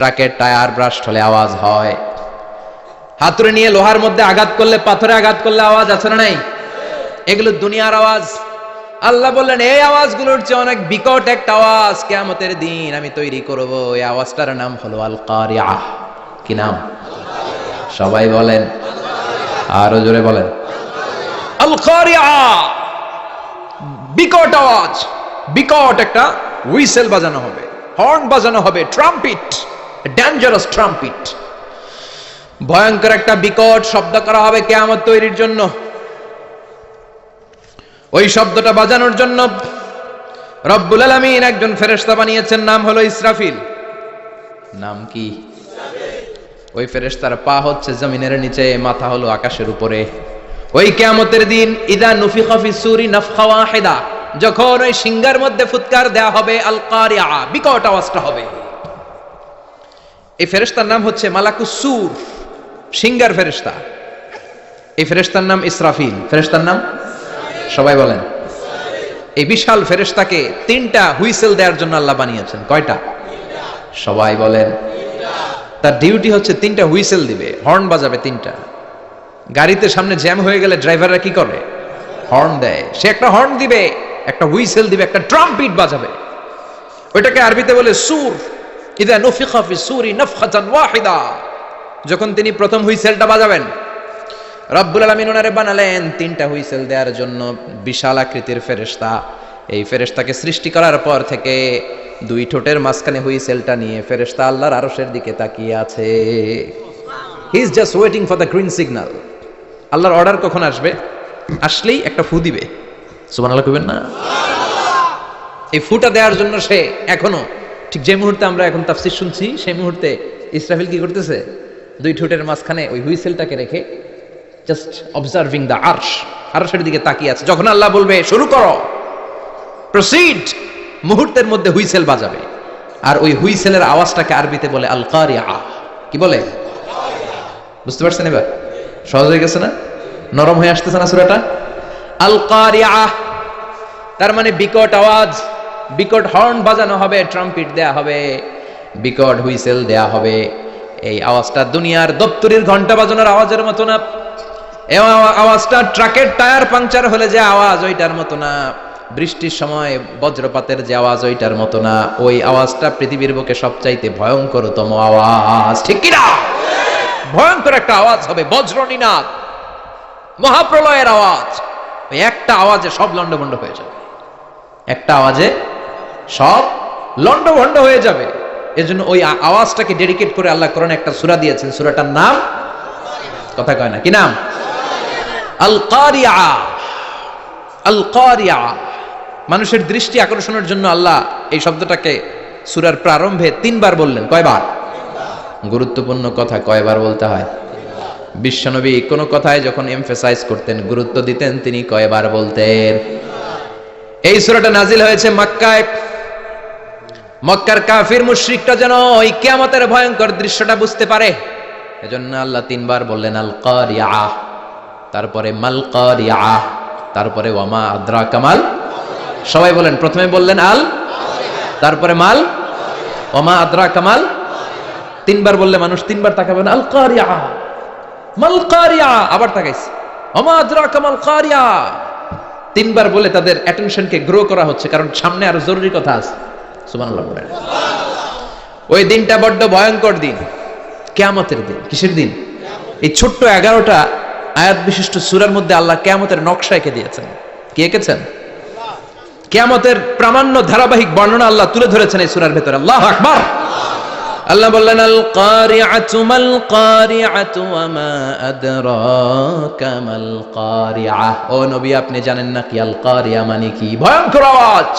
ট্রাকের টায়ার ব্রাস্ট হলে আওয়াজ হয়, হাতুড়ি নিয়ে লোহার মধ্যে আঘাত করলে, পাথরে আঘাত করলে আওয়াজ আছে না নাই? এগুলো দুনিয়ার আওয়াজ। আল্লাহ বললেন এই আওয়াজগুলোর চেয়ে অনেক বিকট একটা আওয়াজ কিয়ামতের দিন আমি তৈরি করব। এই আওয়াজটার নাম হলো আল কারিআহ। কি নাম? সবাই বলেন, আরো জোরে বলেন, আল কারিআহ। বিকট আওয়াজ, বিকট একটা হুইসেল বাজানো হবে, হর্ন বাজানো হবে, ট্রাম্পিট, ডেঞ্জারাস ট্রাম্পিট। ভয়ঙ্কর একটা বিকট শব্দ করা হবে কিয়ামত তৈরির জন্য। ওই শব্দটা বাজানোর জন্য রব্বুল আলামিন একজন ফেরেশতা বানিয়েছেন, নাম হলো ইসরাফিল। নাম কি? ওই ফেরেশতার পা হচ্ছে জমিনের নিচে, মাথা হলো আকাশের উপরে। ওই কিয়ামতের দিন ইদা নুফিখা ফিস সূরি নাফখা ওয়াহিদা, যখন ওই সিংহার মধ্যে ফুৎকার দেয়া হবে, আল কারিআহ, বিকট আওয়াজটা হবে। এই ফেরেশতার নাম হচ্ছে মালাকুস সূর, সিংহার ফেরেশতা। এই ফেরেশতার নাম ইসরাফিল। ফেরেশতার নাম সবাই বলেন। এই বিশাল ফেরেশতাকে তিনটা হুইসেল দেওয়ার জন্য আল্লাহ বানিয়েছেন। কয়টা? সবাই বলেন। তার ডিউটি হচ্ছে তিনটা হুইসেল দিবে, হর্ন বাজাবে তিনটা। গাড়িতে সামনে জ্যাম হয়ে গেলে ড্রাইভাররা কি করে? হর্ন দেয়। সে একটা হর্ন দিবে, একটা হুইসেল দিবে, একটা ট্রাম্পিট বাজাবে। ওইটাকে আরবিতে বলে সুর। ইদা নুফিখা ফিস সূরি নাফখাতান ওয়াহিদা, যখন তিনি প্রথম হুইসেলটা বাজাবেন, রব্বুল আলামিন ওনারে বানালেন তিনটা হুইসেল দেওয়ার জন্য বিশাল আকৃতির ফেরেশতা। এই ফেরেশতাকে সৃষ্টি করার পর থেকে দুই ঠোঁটের মাঝখানে হুইসেলটা নিয়ে ফেরেশতা আল্লাহর আরশের দিকে তাকিয়ে আছে। He is just waiting for the green signal. আল্লাহর অর্ডার কখন আসবে, আসলেই একটা ফু দিবে। সুবহানাল্লাহ কইবেন না? এই ফুটা দেওয়ার জন্য সে এখনো, ঠিক যে মুহূর্তে আমরা এখন তাফসীর শুনছি, সেই মুহূর্তে ইসরাফিল কি করতেছে? দুই ঠোঁটের মাঝখানে ওই হুইসেলটাকে রেখে জাস্ট অবজার্ভিং দ্য আরশ, আরশের দিকে তাকিয়ে আছে। যখন আল্লাহ বলবে শুরু করো, প্রসিড, মুহূর্তের মধ্যে হুইসেল বাজাবে। আর ওই হুইসেলের আওয়াজটাকে আরবিতে বলে আল কারিআহ। কি বলে? বুঝতে পারছেন এবার? সহজ হয়ে গেছে না? নরম হয়ে আসতেছে না সূরাটা? আল কারিআহ তার মানে বিকট আওয়াজ, বিকট হর্ন বাজানো হবে, ট্রাম্পিট দেয়া হবে, বিকট হুইসেল দেয়া হবে। এই আওয়াজটা দুনিয়ার দপ্তরির ঘন্টা বাজানোর আওয়াজের মতো না। এই আওয়াজটা ট্রাকের টায়ার পাংচার হলে যে আওয়াজ, ওইটার মতো না। বৃষ্টির সময় বজ্রপাতের যে আওয়াজ, ওইটার মতো না। ওই আওয়াজটা পৃথিবীর বুকে সবচাইতে ভয়ঙ্করতম আওয়াজ। ঠিক কিনা? ভয়ঙ্কর একটা আওয়াজ হবে, বজ্রনিনাদ, মহাপ্রলয়ের আওয়াজ। ওই একটা আওয়াজে সব লন্ডভন্ড হয়ে যাবে, একটা আওয়াজে সব লন্ডভন্ড হয়ে যাবে। এজন্য ওই আওয়াজটাকে ডেডিকেট করে আল্লাহ কোরআনে একটা সূরা দিয়েছেন। সূরাটার নাম, কথা কয় না, কি নাম? আল কারিআহ। আল কারিআহ। মানুষের দৃষ্টি আকর্ষণের জন্য আল্লাহ এই শব্দটাকে সূরার প্রারম্ভে 3 বার বললেন। কয়বার? গুরুত্বপূর্ণ কথা কয়বার বলতে হয়? বিশ্বনবী কোন কথায় যখন এমফাসাইজ করতেন, গুরুত্ব দিতেন, তিনি কয়বার বলতেন? এই সূরাটা নাজিল হয়েছে মক্কায়। মক্কার কাফির মুশরিকরা যেন ওই কিয়ামতের ভয়ঙ্কর দৃশ্যটা বুঝতে পারে, এজন্য আল্লাহ 3 বার বললেন আল কারিআহ, তারপরে মাল কারিআহ, তারপরে ওয়ামা আদরাকা মাল। সবাই বলেন। প্রথমে বললেন আল, তারপরে মাল, ওয়ামা আদরাকা মাল। 3 বার বললে মানুষ 3 বার তাকাবে না। আল কারিআহ, মাল কারিআহ, আবার তাকাইছে, ওয়ামা আদরাকা মাল কারিআহ। 3 বার বলে তাদের অ্যাটেনশনকে গ্রো করা হচ্ছে, কারণ সামনে আরো জরুরি কথা আছে। সুবহানাল্লাহ বলেন। ওই দিনটা বড্ড ভয়ঙ্কর দিন, কিয়ামতের দিন। কিসের দিন? এই ছোট্ট 11টা আয়াত বিশিষ্ট সূরার মধ্যে আল্লাহ কিয়ামতের নকশা এঁকে দিয়েছেন। কি এঁকেছেন? কিয়ামতের প্রামাণ্য ধারাবাহিক বর্ণনা আল্লাহ তুলে ধরেছেন এই সূরার ভেতরে। আল্লাহু আকবার। আল্লাহ বললেন আল কারিআতু মাল কারিআতু ওয়া মা আদরাকা মাল কারিআহ। ও নবী, আপনি জানেন না কি আল কারিআ মানে কি? ভয়ঙ্কর আওয়াজ,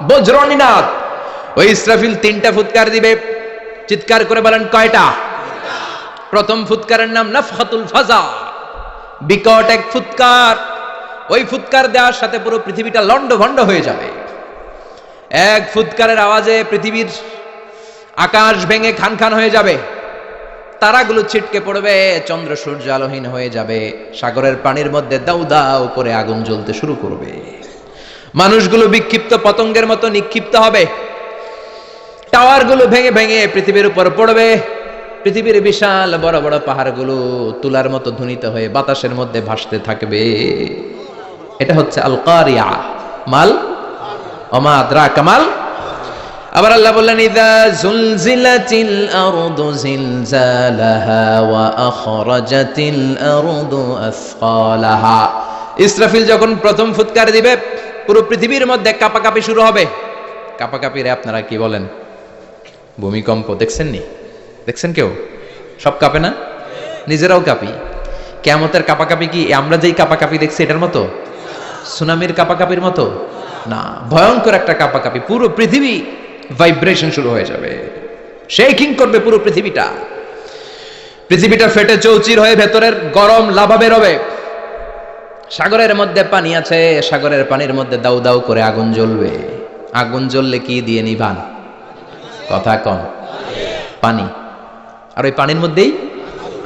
বজ্রনিনাদ। ওই ইসরাফিল 3টা ফুৎকার দিবে। চিৎকার করে বলেন কয়টা? প্রথম ফুৎকারের নাম নাফখাতুল ফাজা, বিকট এক ফুৎকার। ওই ফুৎকার দেওয়ার সাথে পুরো পৃথিবীটা লন্ডভন্ড হয়ে যাবে। এক ফুৎকারের আওয়াজে পৃথিবীর আকাশ ভেঙে খান খান হয়ে যাবে, তারাগুলো ছিটকে পড়বে, চন্দ্র সূর্য আলোহীন হয়ে যাবে, সাগরের পানির মধ্যে দাউ দাউ করে আগুন জ্বলতে শুরু করবে, মানুষগুলো বিক্ষিপ্ত পতঙ্গের মতো নিক্ষিপ্ত হবে। টাওয়ার গুলো ভেঙে ভেঙে পৃথিবীর উপর পড়বে। পৃথিবীর বিশাল বড় বড় পাহাড়গুলো তুলার মতো ধ্বনিত হয়ে বাতাসের মধ্যে ভাসতে থাকবে। এটা হচ্ছে আল কারিয়া। মাল ওমা আদরাকা মাল। আবার আল্লাহ বললেন ইযা যুলজিলাতিল আরদু জিলজালাহা ওয়া আখরাজাতিল আরদু আসকালাহা। ইসরাফিল যখন প্রথম ফুৎকার দিবে পুরো পৃথিবীর মধ্যে কাঁপাকাঁপি শুরু হবে। কাঁপাকাঁপিরে আপনারা কি বলেন? ভূমিকম্প দেখছেন নি? দেখছেন কেউ? সব কাঁপে না? নিজেরাও কাঁপি। কিয়ামতের কাঁপাকাঁপি কি আমরা যেই কাঁপাকাঁপি দেখছি এটার মতো? সুনামির কাঁপাকাঁপির মতো না, ভয়ঙ্কর একটা কাঁপাকাঁপি। পুরো পৃথিবী ভাইব্রেশন শুরু হয়ে যাবে, শেকিং করবে পুরো পৃথিবীটা। পৃথিবীটা ফেটে চৌচির হয়ে ভেতরের গরম লাভা বেরোবে। সাগরের মধ্যে পানি আছে, সাগরের পানির মধ্যে দাউ দাউ করে আগুন জ্বলবে। আগুন জ্বললে কি দিয়ে নিভান? কথা কম। পানি। আর ওই পানির মধ্যেই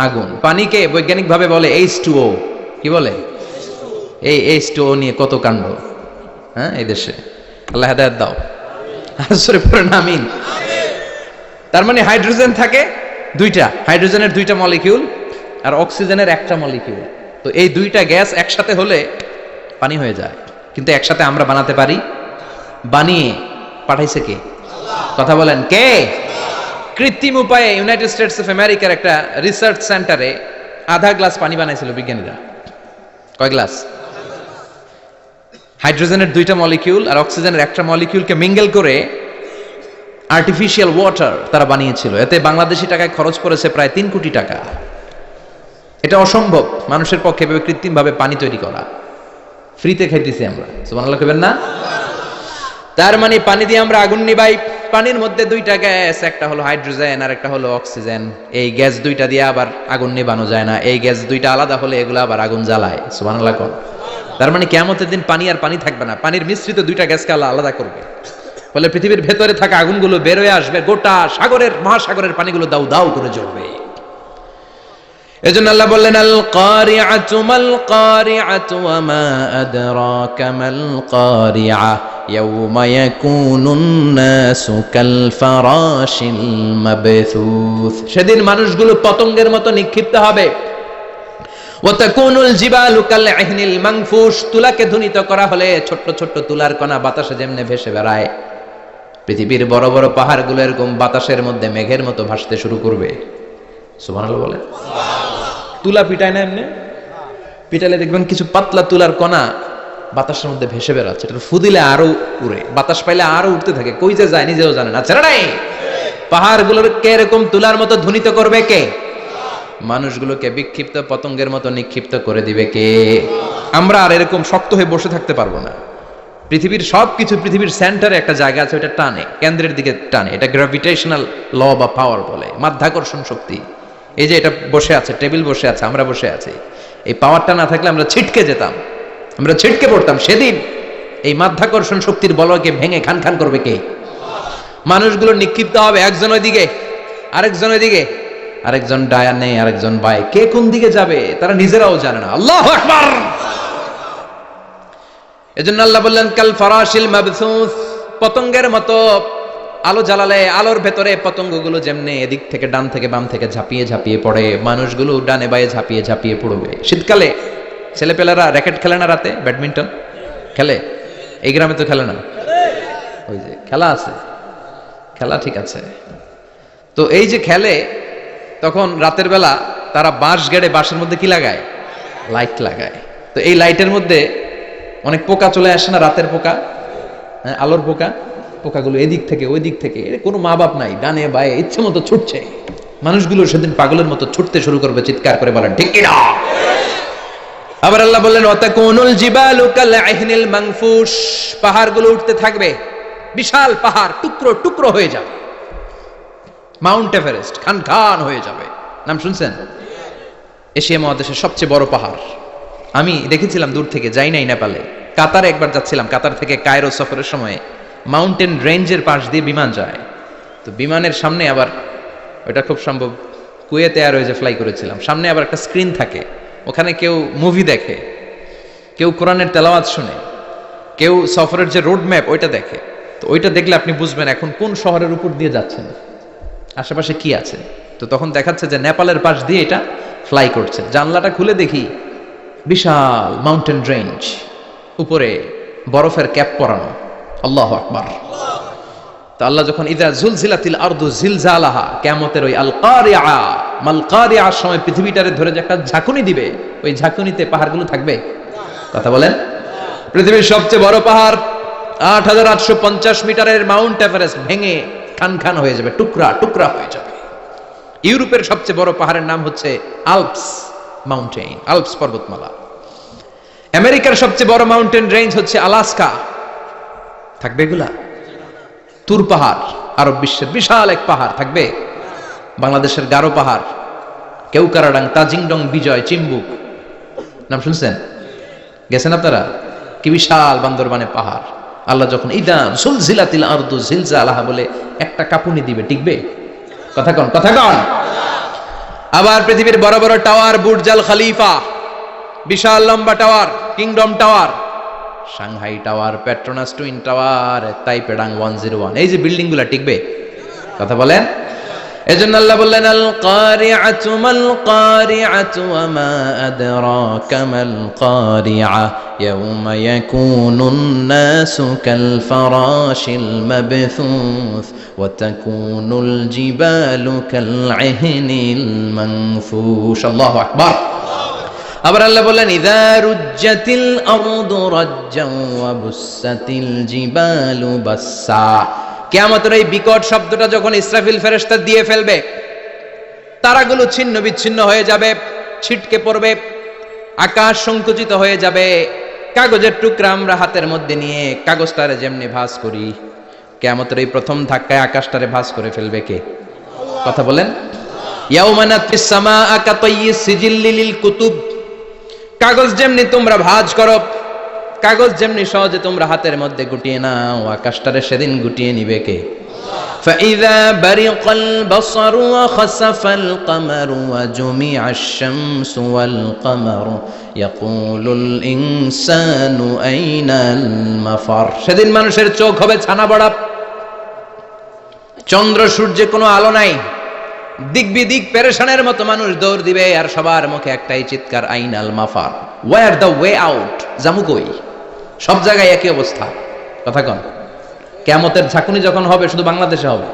আগুন। পানিকে বৈজ্ঞানিক ভাবে বলে H2O। কি বলে? এই H2O নিয়ে কত কাণ্ড, হ্যাঁ এই দেশে। আল্লাহ হেদায়েত দাও। আসরে পড়েন আমিন। তার মানে হাইড্রোজেন থাকে দুইটা, হাইড্রোজেনের দুইটা মলিকিউল আর অক্সিজেনের একটা মলিকিউল। তো এই দুইটা গ্যাস একসাথে হলে পানি হয়ে যায়। কিন্তু একসাথে আমরা বানাতে পারি? বানিয়ে পাঠাইছে কে? কথা বলেন কে? কৃত্রিম উপায়ে ইউনাইটেড স্টেটস অফ আমেরিকার একটা রিসার্চ সেন্টারে আধা গ্লাস পানি বানাইছিল বিজ্ঞানীরা। কয় গ্লাস? হাইড্রোজেনের দুইটা মলিকিউল আর অক্সিজেনের একটা মলিকিউলকে মিঙ্গেল করে আর্টিফিশিয়াল ওয়াটার তারা বানিয়েছিল। এতে বাংলাদেশি টাকায় খরচ পড়েছে প্রায় 3 কোটি টাকা। এটা অসম্ভব মানুষের পক্ষে কৃত্রিম ভাবে পানি তৈরি করা। ফ্রিতে খাইতেছি আমরা, সুবহানাল্লাহ কইবেন না? তার মানে পানি দিয়ে আমরা আগুন নিবাই। পানির মধ্যে দুইটা গ্যাস, একটা হলো হাইড্রোজেন আর একটা হলো অক্সিজেন। এই গ্যাস দুইটা দিয়ে আবার আগুন নিবানো যায় না। এই গ্যাস দুইটা আলাদা হলে এগুলো আবার আগুন জ্বালায়। সুবহানাল্লাহ কোন? তার মানে কিয়ামতের দিন পানি আর পানি থাকবে না, পানির মিশ্রিত দুইটা গ্যাসকে আল্লাহ আলাদা করবে। ফলে পৃথিবীর ভেতরে থাকা আগুনগুলো বের হয়ে আসবে, গোটা সাগরের মহাসাগরের পানিগুলো দাউ দাউ করে জ্বলবে। এজন্য আল্লাহ বললেন আল কারিআতু মাল কারিআতু ওয়া মা আদরাকা মাল কারিআ ইয়াউমা ইয়াকুনুন নাসু কাল ফারাশিল মাবথুস। সেদিন মানুষগুলো পতঙ্গের মতো নিক্ষিপ্ত হবে। ওয়া তাকুনুল জিবালু কাল ইহনিল মানফুশ। তুলাকে ধ্বনিত করা হলে ছোট্ট ছোট্ট তুলার কণা বাতাসে যেমনে ভেসে বেড়ায়, পৃথিবীর বড় বড় পাহাড়গুলো এরকম বাতাসের মধ্যে মেঘের মতো ভাসতে শুরু করবে। সুবহানাল্লাহ বলেন। তুলা পিটায় না এমনি? পিটালে দেখবেন কিছু পাতলা তুলার কণা বাতাসের মধ্যে ভেসে বেড়াচ্ছে। এটা ফু দিলে আরো উড়ে, বাতাস পাইলে আরো উঠতে থাকে, কই যে যায় নিজেও জানে না। ছেড়ে নাই। পাহাড়গুলোকে এরকম তুলার মতো ধ্বনিত করবে কে? মানুষগুলোকে বিক্ষিপ্ত পতঙ্গের মতো নিক্ষিপ্ত করে দিবে কে? আমরা আর এরকম শক্ত হয়ে বসে থাকতে পারবো না। পৃথিবীর সবকিছু, পৃথিবীর সেন্টারে একটা জায়গা আছে, ওটা টানে, কেন্দ্রের দিকে টানে। এটা গ্র্যাভিটেশনাল ল বা পাওয়ার বলে, মাধ্যাকর্ষণ শক্তি। এই যে এটা বসে আছে, টেবিল বসে আছে, আমরা বসে আছি, এই পাওয়ারটা না থাকলে আমরা ছিটকে যেতাম, আমরা ছিটকে পড়তাম। সেদিন এই মাধ্যাকর্ষণ শক্তির বলয়কে ভেঙে খান খান করবে কে? মানুষগুলো নিক্ষিপ্ত হবে, একজন ওইদিকে, আরেকজন ওইদিকে, আরেকজন ডায়ানে, আরেকজন বায়ে। কে কোন দিকে যাবে তারা নিজেরাও জানে না। আল্লাহু আকবার। এজন্য আল্লাহ বললেন কাল ফারাশিল মাবসুস। পতঙ্গের মতো আলো জ্বালালে আলোর ভেতরে পতঙ্গগুলো যেমনে এদিক থেকে ডান থেকে বাম থেকে ঝাঁপিয়ে ঝাঁপিয়ে পড়ে, মানুষগুলো ডানে বায়ে ঝাঁপিয়ে ঝাঁপিয়ে পড়বে। শীতকালে ছেলেপেলেরা র্যাকেট খেলে না, রাতে ব্যাডমিন্টন খেলে? এই গ্রামে তো খেলে না। ওই যে খেলা আছে, খেলা ঠিক আছে। তো এই যে খেলে, তখন রাতের বেলা তারা বাঁশ গেড়ে, বাঁশের মধ্যে কি লাগায়? লাইট লাগায়। তো এই লাইটের মধ্যে অনেক পোকা চলে আসে না, রাতের পোকা, হ্যাঁ আলোর পোকা। পোকাগুলো এদিক থেকে ওই দিক থেকে, কোনো মা বাপ নাই, ডানে বায়ে ইচ্ছে মতো ছুটছে। মানুষগুলো সেদিন পাগলের মতো ছুটতে শুরু করবে, চিৎকার করে বলেন ঠিক কিনা? আবার আল্লাহ বললেন ওয়াতাকুনুল জিবালু কাল ইহনিল মানফুশ। পাহাড়গুলো উঠতে থাকবে, বিশাল পাহাড় টুকরো টুকরো হয়ে যাবে। মাউন্ট এভারেস্ট খান খান হয়ে যাবে। নাম শুনছেন? এশিয়া মহাদেশের সবচেয়ে বড় পাহাড়। আমি দেখেছিলাম দূর থেকে, যাই নাই নেপালে। কাতারে একবার যাচ্ছিলাম, কাতার থেকে কায়রো সফরের সময় মাউন্টেন রেঞ্জের পাশ দিয়ে বিমান যায়। তো বিমানের সামনে আবার, ওটা খুব সম্ভব কুয়েতে এয়ারওয়েজে ফ্লাই করেছিলাম, সামনে আবার একটা স্ক্রিন থাকে। ওখানে কেউ মুভি দেখে, কেউ কোরআনের তেলাওয়াত শুনে, কেউ সফরের যে রোড ম্যাপ ওইটা দেখে। তো ওইটা দেখলে আপনি বুঝবেন এখন কোন শহরের উপর দিয়ে যাচ্ছেন, আশেপাশে কি আছে। তো তখন দেখাচ্ছে যে নেপালের পাশ দিয়ে এটা ফ্লাই করছে। জানলাটা খুলে দেখি বিশাল মাউন্টেন রেঞ্জ, উপরে বরফের ক্যাপ পরানো। আল্লাহু আকবার। তো আল্লাহ যখন ইদা জুলজিলাতিল আরদু জিলজালাহা, কিয়ামতের ওই আল কারিআ মাল কারিআর সময় পৃথিবীটারে ধরে যে একটা ঝাঁকুনি দিবে, ওই ঝাঁকুনিতে পাহাড়গুলো থাকবে? কথা বলেন। পৃথিবীর সবচেয়ে বড় পাহাড় ৮৮৫০ মিটারের মাউন্ট এভারেস্ট ভেঙে খান খান হয়ে যাবে, টুকরা টুকরা হয়ে যাবে। ইউরোপের সবচেয়ে বড় পাহাড়ের নাম হচ্ছে আল্পস মাউন্টেন, আল্পস পর্বতমালা। আমেরিকার সবচেয়ে বড় মাউন্টেন রেঞ্জ হচ্ছে আলাস্কা, থাকবে এগুলা? তুর পাহাড় আরব বিশ্বের বিশাল এক পাহাড় থাকবে? বাংলাদেশের গারো পাহাড়, কেউকারাডাং, তাজিংডং, বিজয়, চিম্বুক, নাম শুনছেন? গেছেন আপনারা? কি বিশাল বান্দরবানে পাহাড়। আল্লাহ যখন ইদা জুলজিলাতিল আরদু জিলজালাহা বলে একটা কাঁপুনি দিবে, টিকবে? কথা কন, কথা কন। আবার পৃথিবীর বড় বড় টাওয়ার, বুর্জ আল খলিফা, বিশাল লম্বা tower, Kingdom tower, Shanghai tower, Petronas twin tower, তাইপেডাং 101, এই যে বিল্ডিং গুলা টিকবে? কথা বলেন। এজন্য আল্লাহ বললেন আল কারিআতু মাল কারিআতু ওয়া মা আদরাকা মাল কারিআ ইয়াউমা ইয়াকুনুন নাসু কাল ফারাশিল মাবথুস ওয়া তাকুনুল জিবালু কাল ইহনিল মানফুশ। আল্লাহু আকবার। আবার আল্লাহ বললেন ইযা রুজ্জাতিল আরদু রাজ্জান ওয়া বুসাতিল জিবালু বাসসা। কিয়ামতের এই বিকট শব্দটা যখন ইসরাফিল ফেরেশতা দিয়ে ফেলবে, তারাগুলো ছিন্ন বিচ্ছিন্ন হয়ে যাবে, ছিটকে পড়বে, আকাশ সংকুচিত হয়ে যাবে। কাগজের টুকরা আমরা হাতের মধ্যে নিয়ে কাগজটারে যেমনি ভাঁজ করি, কিয়ামতের এই প্রথম ধাক্কায় আকাশটারে ভাঁজ করে ফেলবে কে? কথা বলেন। ইয়াউমা নাতিস সামাআ কাতাইয়িস সিজিল্লি লিল কুতুব। কাগজ যেমনি তোমরা ভাঁজ করো, কাগজ যেমনি সহজে তোমরা হাতের মধ্যে গুটিয়ে নাও, আকাশটারে সেদিন গুটিয়ে নিবে কে? فَإِذَا بَرِقَ الْبَصَرُ وَخَسَفَ الْقَمَرُ وَجُمِعَ الشَّمْسُ وَالْقَمَرُ يَقُولُ الْإِنسَانُ أَيْنَ الْمَفَرُّ। সেদিন মানুষের চোখ হবে ছানা বড়া, চন্দ্র সূর্যে কোনো আলো নাই, দিক বিদিক পেরেশানের মতো মানুষ দৌড় দিবে, আর সবার মুখে একটাই চিৎকার, আইনাল মাফার, ওয়ার দ্য ওয়ে আউট, জামু কই? সব জায়গায় একই অবস্থা। কথা কন। কিয়ামতের ঝাঁকুনি যখন হবে শুধু বাংলাদেশে হবে?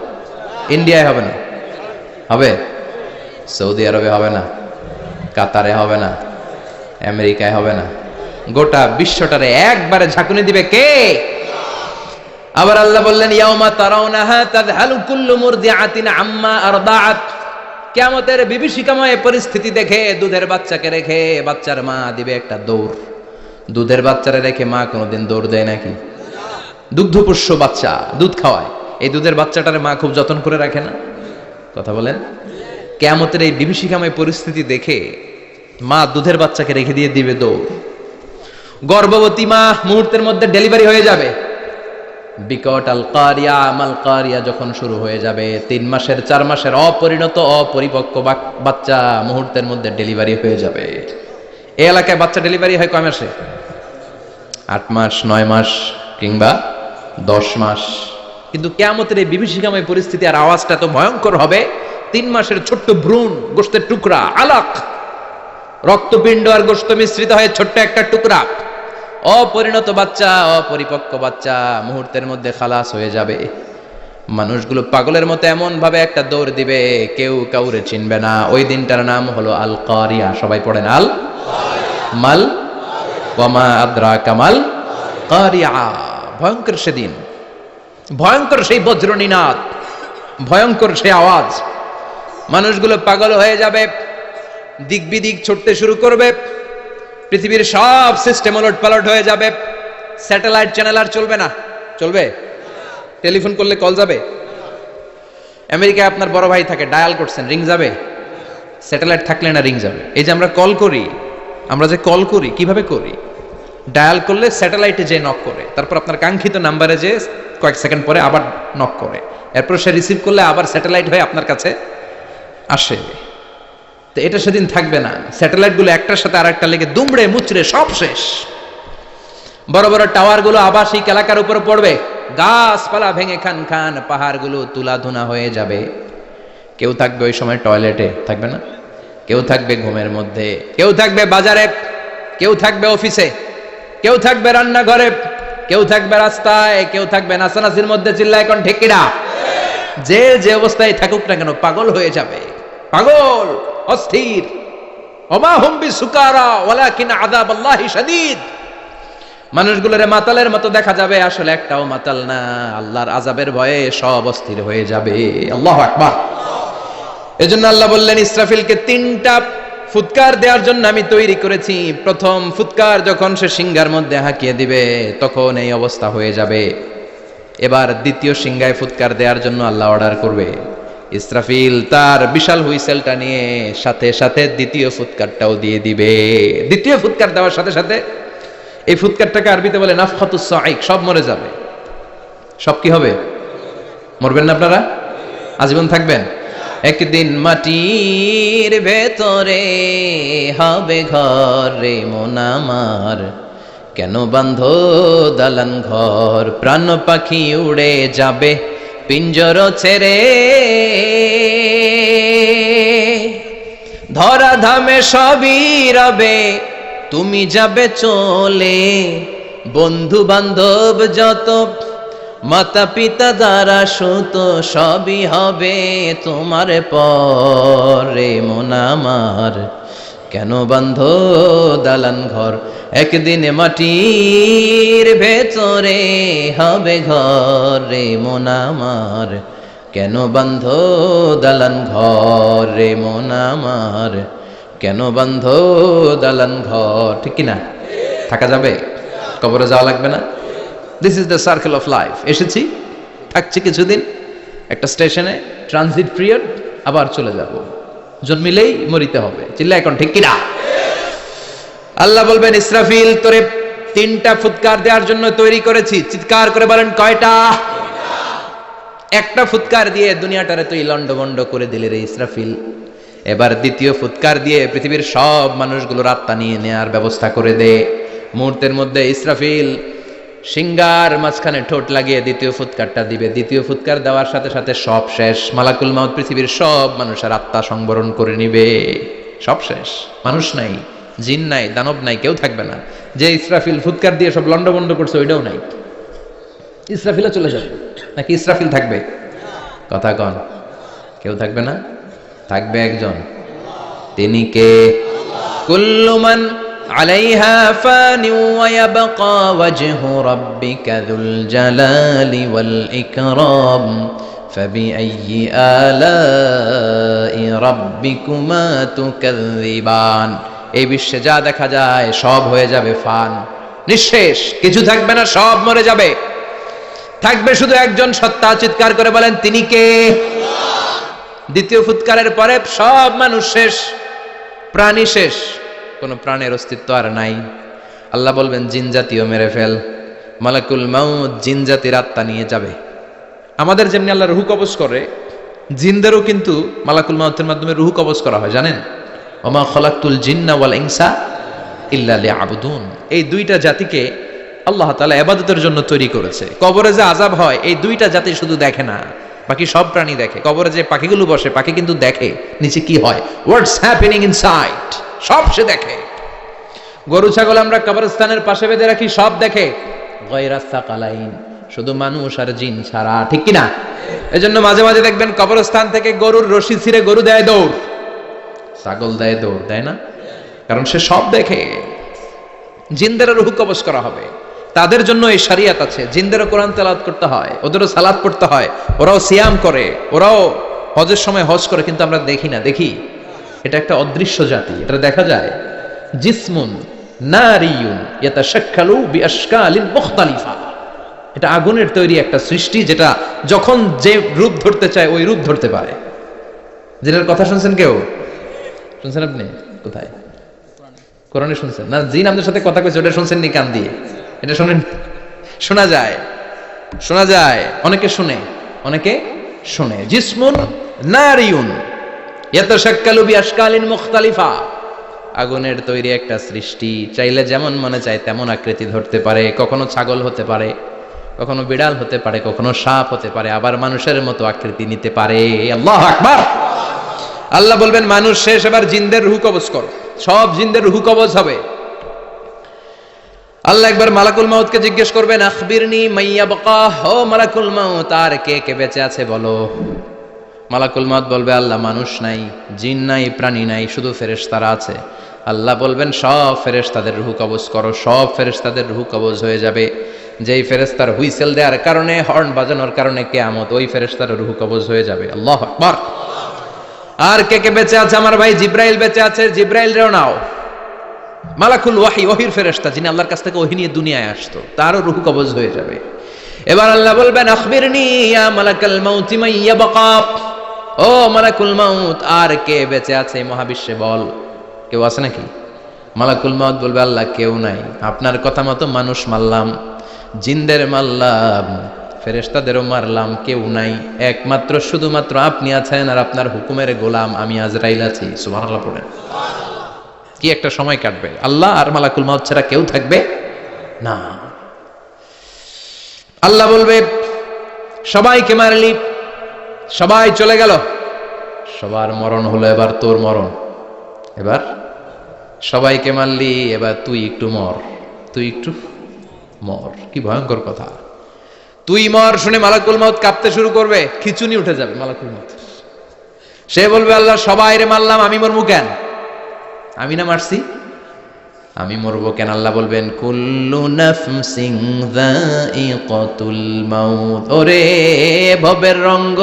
ইন্ডিয়ায় হবে না? হবে? সৌদি আরবে হবে না? কাতারে হবে না? আমেরিকায় হবে না? গোটা বিশ্বটারে একবারে ঝাঁকুনি দিবে কে? আবার আল্লাহ বললেন ইয়াউমা তারাউনাহা তাযহালু কুল্লু মুরদিআতিন আম্মা আরদাআত। কিয়ামতের বিভীষিকাময় পরিস্থিতি দেখে দুধের বাচ্চাকে রেখে বাচ্চার মা দিবে একটা দৌড়। দুধের বাচ্চারে রেখে মা কোনোদিন দৌড় দেয় নাকি? দুগ্ধপোষ্য বাচ্চা, দুধ খাওয়ায়, এই দুধের বাচ্চাটারে মা খুব যত্ন করে রাখে না? কথা বলেন। কিয়ামতের এই বিভীষিকাময় পরিস্থিতি দেখে মা দুধের বাচ্চাকে রেখে দিয়ে দিবে দৌড়। গর্ভবতী মা মুহূর্তের মধ্যে ডেলিভারি হয়ে যাবে। বিকট আল কারিয়া মাল কারিয়া যখন শুরু হয়ে যাবে, 3 মাসের 4 মাসের অপরিণত অপরিপক্ক বাচ্চা মুহূর্তের মধ্যে ডেলিভারি হয়ে যাবে। এই এলাকায় বাচ্চা ডেলিভারি হয় কয় মাসে? 8 মাস, 9 মাস কিংবা 10 মাস। কিন্তু কিয়ামতের এই বিভীষিকাময় পরিস্থিতি আর আওয়াজটা তো ভয়ঙ্কর হবে। 3 মাসের ছোট্ট ভ্রূণ, গোশতের টুকরা, আলাক, রক্তপিণ্ড আর গোশত মিশ্রিত হয়ে ছোট্ট একটা টুকরা, অপরিণত বাচ্চা, অপরিপক্ক বাচ্চা মুহূর্তের মধ্যে খালাস হয়ে যাবে। মানুষগুলো পাগলের মতো এমন ভাবে একটা দৌড় দিবে, কেউ কাউরে চিনবে না। ওই দিনটার নাম হলো আল কারিয়া। সবাই পড়েন আল মাল ওয়া মা আদরাকা মাল কারিয়া। ভয়ঙ্কর সেদিন, ভয়ঙ্কর সেই বজ্রনিনাদ, ভয়ঙ্কর সেই আওয়াজ। মানুষগুলো পাগল হয়ে যাবে, দিক বিদিক ছুটতে শুরু করবে, পৃথিবীর সব সিস্টেম ওলট পালট হয়ে যাবে। স্যাটেলাইট চ্যানেল আর চলবে না। চলবে? টেলিফোন করলে কল যাবে? আমেরিকায় আপনার বড় ভাই থাকে, ডায়াল করছেন, রিং যাবে? স্যাটেলাইট থাকলে না রিং যাবে? এই যে আমরা কল করি, আমরা যে কল করি কিভাবে করি? ডায়াল করলে স্যাটেলাইটে যে নক করে, তারপর আপনার কাঙ্ক্ষিত নাম্বারে যে কয়েক সেকেন্ড পরে আবার নক করে, এরপর সে রিসিভ করলে আবার স্যাটেলাইট হয়ে আপনার কাছে আসে। তো এটা সেদিন থাকবে না। স্যাটেলাইট গুলো একটার সাথে আরেকটা লেগে দুমড়ে মুচড়ে সব শেষ। বড় বড় টাওয়ার গুলো আবাসিক এলাকার উপর পড়বে, গাছপালা ভেঙে খান খান, পাহাড়গুলো তুলাধুনা হয়ে যাবে। কেউ থাকবে ওই সময় টয়লেটে, থাকবে না? কেউ থাকবে ঘুমের মধ্যে, কেউ থাকবে বাজারে, কেউ থাকবে অফিসে, কেউ থাকবে রান্নাঘরে, কেউ থাকবে রাস্তায়, কেউ থাকবে নাচানাচির মধ্যে। চিল্লায় এখন ঠিক কিনা? যে যে অবস্থায় থাকুক না কেন পাগল হয়ে যাবে, পাগল, অস্থির। ওমা হুম বিসুকারা ওয়ালাকিন আযাবাল্লাহি শাদীদ। মানুষগুলোরে মাতালের মতো দেখা যাবে, আসলে একটাও মাতাল না। আল্লাহর আযাবের ভয়ে সব অস্থির হয়ে যাবে। আল্লাহু আকবার। এজন্য আল্লাহ বললেন, ইসরাফিলকে 3টা ফুৎকার দেওয়ার জন্য আমি তৈরি করেছি। প্রথম ফুৎকার যখন সে সিংহার মধ্যে হাঁকিয়ে দিবে, তখন এই অবস্থা হয়ে যাবে। এবার দ্বিতীয় সিংহায় ফুৎকার দেওয়ার জন্য আল্লাহ অর্ডার করবে। ইসরাফিল তার বিশাল হুইসেলটা নিয়ে সাথে সাথে দ্বিতীয় ফুৎকারটাও দিয়ে দিবে। দ্বিতীয় ফুৎকার দেওয়ার সাথে সাথে, এই ফুৎকারটাকে আরবিতে বলে নাফখাতুস সাঈক, সব মরে যাবে। সব কি হবে? মরবেন না আপনারা? আজীবন থাকবেন? একদিন মাটির ভেতরে হবে ঘর রে মন আমার, কেন বাঁধো দালান ঘর, প্রাণ পাখি উড়ে যাবে পিঞ্জর ছেড়ে, ধরা ধামে সবই রবে তুমি যাবে চলে, বন্ধু বান্ধব যত মাতা পিতা দ্বারা সুত সবই হবে তোমার পরে মন আমার, কেন বাঁধো দালান ঘর, একদিন মাটির ভেতরে হবে ঘর রে মন আমার, কেন বাঁধো দালান ঘর রে মন আমার, কেন বাঁধো দালান ঘর। ঠিক কিনা? থাকা যাবে? কবরে যাওয়া লাগবে না? This is the circle of life. এসেছি, থাকছি কিছুদিন একটা স্টেশনে, ট্রানজিট পিরিয়ড, আবার চলে যাব, জন্মিলেই মরিতে হবে। চিল্লা এখন ঠিক কিনা? আল্লাহ বলবেন, ইসরাফিল তোরে 3টা ফুৎকার দেওয়ার জন্য তৈরি করেছি। চিৎকার করে বলেন, কয়টা? একটা ফুৎকার দিয়ে দুনিয়াটারে তুই লন্ডভন্ড করে দিলি রে ইসরাফিল। এবার দ্বিতীয় ফুৎকার দিয়ে পৃথিবীর সব মানুষগুলোর আত্মা নিয়ে নেয়ার ব্যবস্থা করে দে। মুহূর্তের মধ্যে ইসরাফিল সিংহার মাঝখানে ঠোঁট লাগিয়ে দ্বিতীয় ফুৎকারটা দিবে। দ্বিতীয় ফুৎকার দেওয়ার সাথে সাথে সব শেষ। মালাকুল মাউত পৃথিবীর সব মানুষের আত্মা সংবরণ করে নিবে। সব শেষ, মানুষ নাই, জিন নাই, দানব নাই, কেউ থাকবে না। যে ইসরাফিল ফুৎকার দিয়ে সব লন্ডভন্ড করছে ওইটাও নাই। ইসরাফিলও চলে যাবে, নাকি ইসরাফিল থাকবে? কথা কন, কেউ থাকবে না? থাকবে একজন, তিনি কে? কুল্লু মান আলাইহা ফানি ওয়া ইয়াবকা ওয়াজহু রাব্বিকা যুল জালালি ওয়াল ইকরাম ফাবিআইয়ি আলাই রাব্বিকুমা তুকাযযিবান। এই বিশ্বে যা দেখা যায় সব হয়ে যাবে ফান, নিঃশেষ, কিছু থাকবে না, সব মরে যাবে। থাকবে শুধু একজন সত্তা। চিৎকার করে বলেন, তিনি কে? দ্বিতীয় ফুৎকারের পরে সব মানুষ শেষ, প্রাণী শেষ, কোন প্রাণের অস্তিত্ব আর নাই। আল্লাহ বলবেন, জিন জাতিও মেরে ফেল। মালাকুল মাউত জিন জাতির আত্মা নিয়ে যাবে। আমাদের যেমনি আল্লাহ রুহ কবজ করে, জিনদেরও কিন্তু মালাকুল মাউতের মাধ্যমে রুহ কবজ করা হয়, জানেন? ওমা খলাকতুল জিন্না ওয়াল ইনসা ইল্লা লিয়াবুদুন। এই 2টা জাতিকে আল্লাহ তাআলা ইবাদতের জন্য তৈরি করেছে। কবরে যে আযাব হয়, এই 2টা জাতি শুধু দেখে না, বাকি সব প্রাণী দেখে। কবরে যে পাখিগুলো বসে, পাখি কিন্তু দেখে নিচে কি হয়, হোয়াটস হ্যাপেনিং ইনসাইড, সব সে দেখে। গরু ছাগল আমরা কবরস্থানের পাশে বেঁধে রাখি, সব দেখে। গায়রাস সাকালাইন, শুধু মানুষ আর জিন ছাড়া। ঠিক কিনা? এজন্য মাঝে মাঝে দেখবেন কবরস্থান থেকে গরুর রশি ছিঁড়ে গরু দেয় দৌড়, ছাগল দেয় দৌড়, দেয় না? কারণ সে সব দেখে। জিনদেরও রূহ কবজ করা হবে, তাদের জন্য এই শরিয়ত আছে। জিনদেরও কোরআন তেলাওয়াত করতে হয়, ওদেরও সালাত পড়তে হয়, ওরাও সিয়াম করে, ওরাও হজের সময় হজ করে, কিন্তু আমরা দেখি না। দেখি? এটা একটা অদৃশ্য জাতি, এটা দেখা যায়। জিসমুন নারিয়ুন ইয়াতাশাক্কালু বিআশকালিন মুখতালিফা। এটা আগুনের তৈরি একটা সৃষ্টি, যেটা যখন যে রূপ ধরতে চায় ওই রূপ ধরতে পারে। যেটার কথা শুনছেন কেউ? শুনছেন আপনি? কোথায়? কোরআনে শুনছেন না? জিন আমাদের সাথে কথা কইছে, ওটা শুনছেন নি কান দিয়ে? এটা শুনেন? শোনা যায়, শোনা যায়। অনেকে শুনে, অনেকে শুনে। জিসমুন নারিয়ুন ইয়াতাশাক্কালু বিআশকালিন মুখতালিফা। আগুনের তৈরি একটা সৃষ্টি, চাইলে যেমন মনে চায় তেমন আকৃতি ধরতে পারে। কখনো ছাগল হতে পারে, কখনো বিড়াল হতে পারে, কখনো সাপ হতে পারে, আবার মানুষের মতো আকৃতি নিতে পারে। আল্লাহু আকবার। আল্লাহ বলবেন মানুষ শেষ, এবার জিনদের রূহ কবজ করো। সব জিনদের রূহ কবজ হবে। আল্লাহ একবার মালাকুল মাউতকে জিজ্ঞেস করবেন, আখবিরনি মাইয়া বাকা, ও মালাকুল মাউত আর কে কে বেঁচে আছে বলো। মালাকুল মাউত বলবে, আল্লাহ মানুষ নাই, জিন নাই, প্রাণী নাই, শুধু ফেরেশতারা আছে। আল্লাহ বলবেন সব ফেরেশতাদের রূহ কবজ করো। সব ফেরেশতাদের রূহ কবজ হয়ে যাবে। যেই ফেরেশতার হুইসেল দেওয়ার কারণে, হর্ন বাজানোর কারণে কিয়ামত, ওই ফেরেশতার রূহ কবজ হয়ে যাবে। আল্লাহু আকবার। আর কে কে বেঁচে আছে? আমার ভাই জিব্রাইল বেঁচে আছে, জিব্রাইল রেও নাও। মালাকুল ওয়াহি, ওহির ফেরেশতা, যিনি আল্লাহর কাছ থেকে ওহী নিয়ে দুনিয়ায় আসতো, তারও রূহ কবজ হয়ে যাবে। এবার আল্লাহ বলবেন, আখবিরনি ইয়া মালাকাল মাউতি মান ইয়াবকা, ও মালাকুল মাউত আর কে বেঁচে আছে মহাবিশ্বে বল। কেউ আছে নাকি? মালাকুল মাউত বলবে, আল্লাহ কেউ নাই। আপনার কথা মতো মানুষ মারলাম, জিনদের মারলাম, ফেরেশতাদেরও মারলাম, কেউ নাই, একমাত্র শুধুমাত্র আপনি আছেন, আর আপনার হুকুমের গোলাম আমি আজরাইল আছি। সুবহানাল্লাহ পড়েন। কি একটা সময় কাটবে, আল্লাহ আর মালাকুল মাউত ছাড়া কেউ থাকবে না। আল্লাহ বলবে, সবাইকে মারলি, সবাই চলে গেল, সবার মরণ হলো, এবার তোর মরণ। এবার সবাইকে মারলি, এবার তুই একটু মর, তুই একটু মর। কি ভয়ঙ্কর কথা। তুই মর শুনে মালাকুল মাউত কাঁপতে শুরু করবে, খিচুনি উঠে যাবে মালাকুল মাউত। সে বলবে, আল্লাহ সবাই রে মারলাম, আমি মরবো কেন? আমি না মারছি, আমি মরবো কেন? আল্লাহ বলবেন, কুল্লু নাফসিন যায়িকাতুল মাউত, ওরে ভবের রঙ্গ,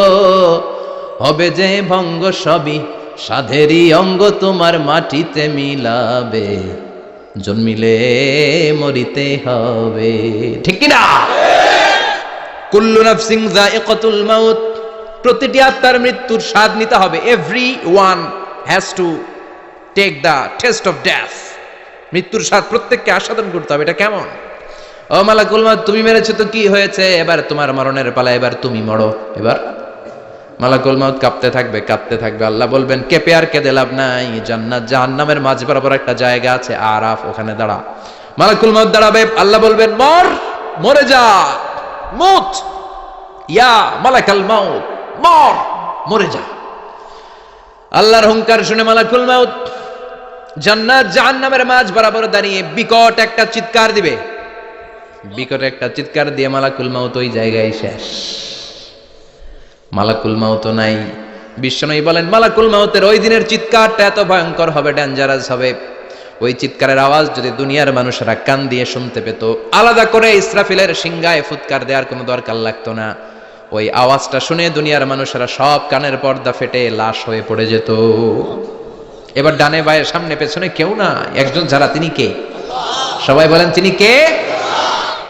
হবে যে ভঙ্গ, সবই সাধেরই অঙ্গ, তোমার মাটিতে মিলাবে, জন্মিলে মরিতে হবে। ঠিক কি না? কুল্লু নাফসিন যায়িকাতুল মাউত, প্রতিটি আত্মার মৃত্যুর স্বাদ নিতে হবে। Everyone has to take the test of death. মৃত্যুর স্বাদ প্রত্যেককে আস্বাদন করতে হবে। এটা কেমন? ও মালাকুল মাউত, তুমি মেরেছো তো কি হয়েছে, এবার তোমার মরণের পালা, এবার তুমি মরো। এবার মালাকুল মাউত কাঁপতে থাকবে, কাঁপতে থাকবে। আল্লাহ বলবেন, কেঁপে আর কেঁদে লাভ নাই, জান্নাত জাহান্নামের মাঝ বরাবর একটা জায়গা আছে, আরাফ, ওখানে দাঁড়া। মালাকুল মাউত দাঁড়াবে, আল্লাহ বলবেন, মর, মরে যা, মুত, ইয়া মালাকাল মাউত, মর, মরে যা। আল্লাহর হুঙ্কার শুনে মালাকুল মাউত জান্নাত জাহান্নামের মাঝ বরাবর দাঁড়িয়ে বিকট একটা চিৎকার দিবে। বিকট একটা চিৎকার দিয়ে মালাকুল মাউত ওই জায়গায় শেষ। মালাকুল মাউত নাই। বিশ্বনবী বলেন, মালাকুল মাউতের ওই দিনের চিৎকারটা এত ভয়ঙ্কর হবে, ডেঞ্জারাস হবে, ওই চিৎকারের আওয়াজ যদি দুনিয়ার মানুষেরা কান দিয়ে শুনতে পেত, আলাদা করে ইসরাফিলের সিংহায় ফুৎকার দেওয়ার কোনো দরকার লাগতো না। ওই আওয়াজটা শুনে দুনিয়ার মানুষেরা সব কানের পর্দা ফেটে লাশ হয়ে পড়ে যেত। এবার ডানে বায়ে সামনে পেছনে কেউ না, একজন ছাড়া, তিনি কে? সবাই বলেন, তিনি কে?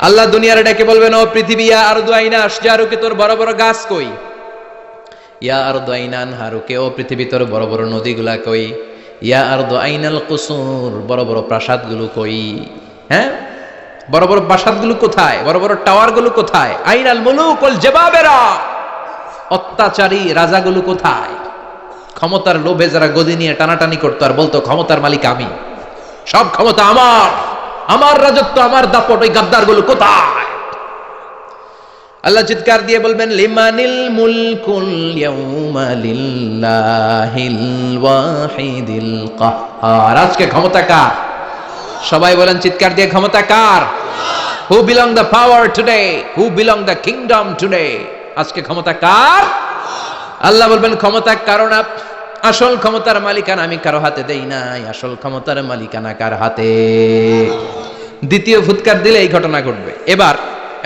আল্লাহ দুনিয়ার ডেকে বলবেন, ও পৃথিবী, ইয়া আরদু আইনা আশজারুকে, তোর বড় বড় গাছ কই? ইয়া আরদু আইনা আনহারুকে, ও পৃথিবী তোর বড় বড় নদীগুলা কই? ইয়া আরদু আইনাল কুসুর, বড় বড় প্রাসাদগুলো কই? হ্যাঁ, বড় বড় প্রাসাদগুলো কোথায়? বড় বড় টাওয়ারগুলো কোথায়? আইনাল মুলুক ওয়াল জাবাবেরা, অত্যাচারী রাজাগুলো কোথায়? ক্ষমতার লোভে যারা গদি নিয়ে টানাটানি করতো আর বলতো ক্ষমতার মালিক আমি, সব ক্ষমতা আমার, আমার রাজত্ব, আমার দাপট, ওই গাদ্দারগুলো কোথায়? আল্লাহ চিৎকার দিয়ে বলবেন, লিমানিল মুলকুল ইয়াউমা লিল্লাহিল ওয়াহিদিল কাহ্হার, আজকে ক্ষমতা কার? সবাই বলেন চিৎকার দিয়ে, ক্ষমতা কার? Who belong the power today, who belong the kingdom today, আজকে ক্ষমতা কার? আল্লাহ বলবেন, ক্ষমতা কারো না, আসল ক্ষমতার মালিকানা আমি কারো হাতে দেই নাই, আসল ক্ষমতার মালিকানা কার হাতে? দ্বিতীয় ফুৎকার দিলে এই ঘটনা ঘটবে। এবার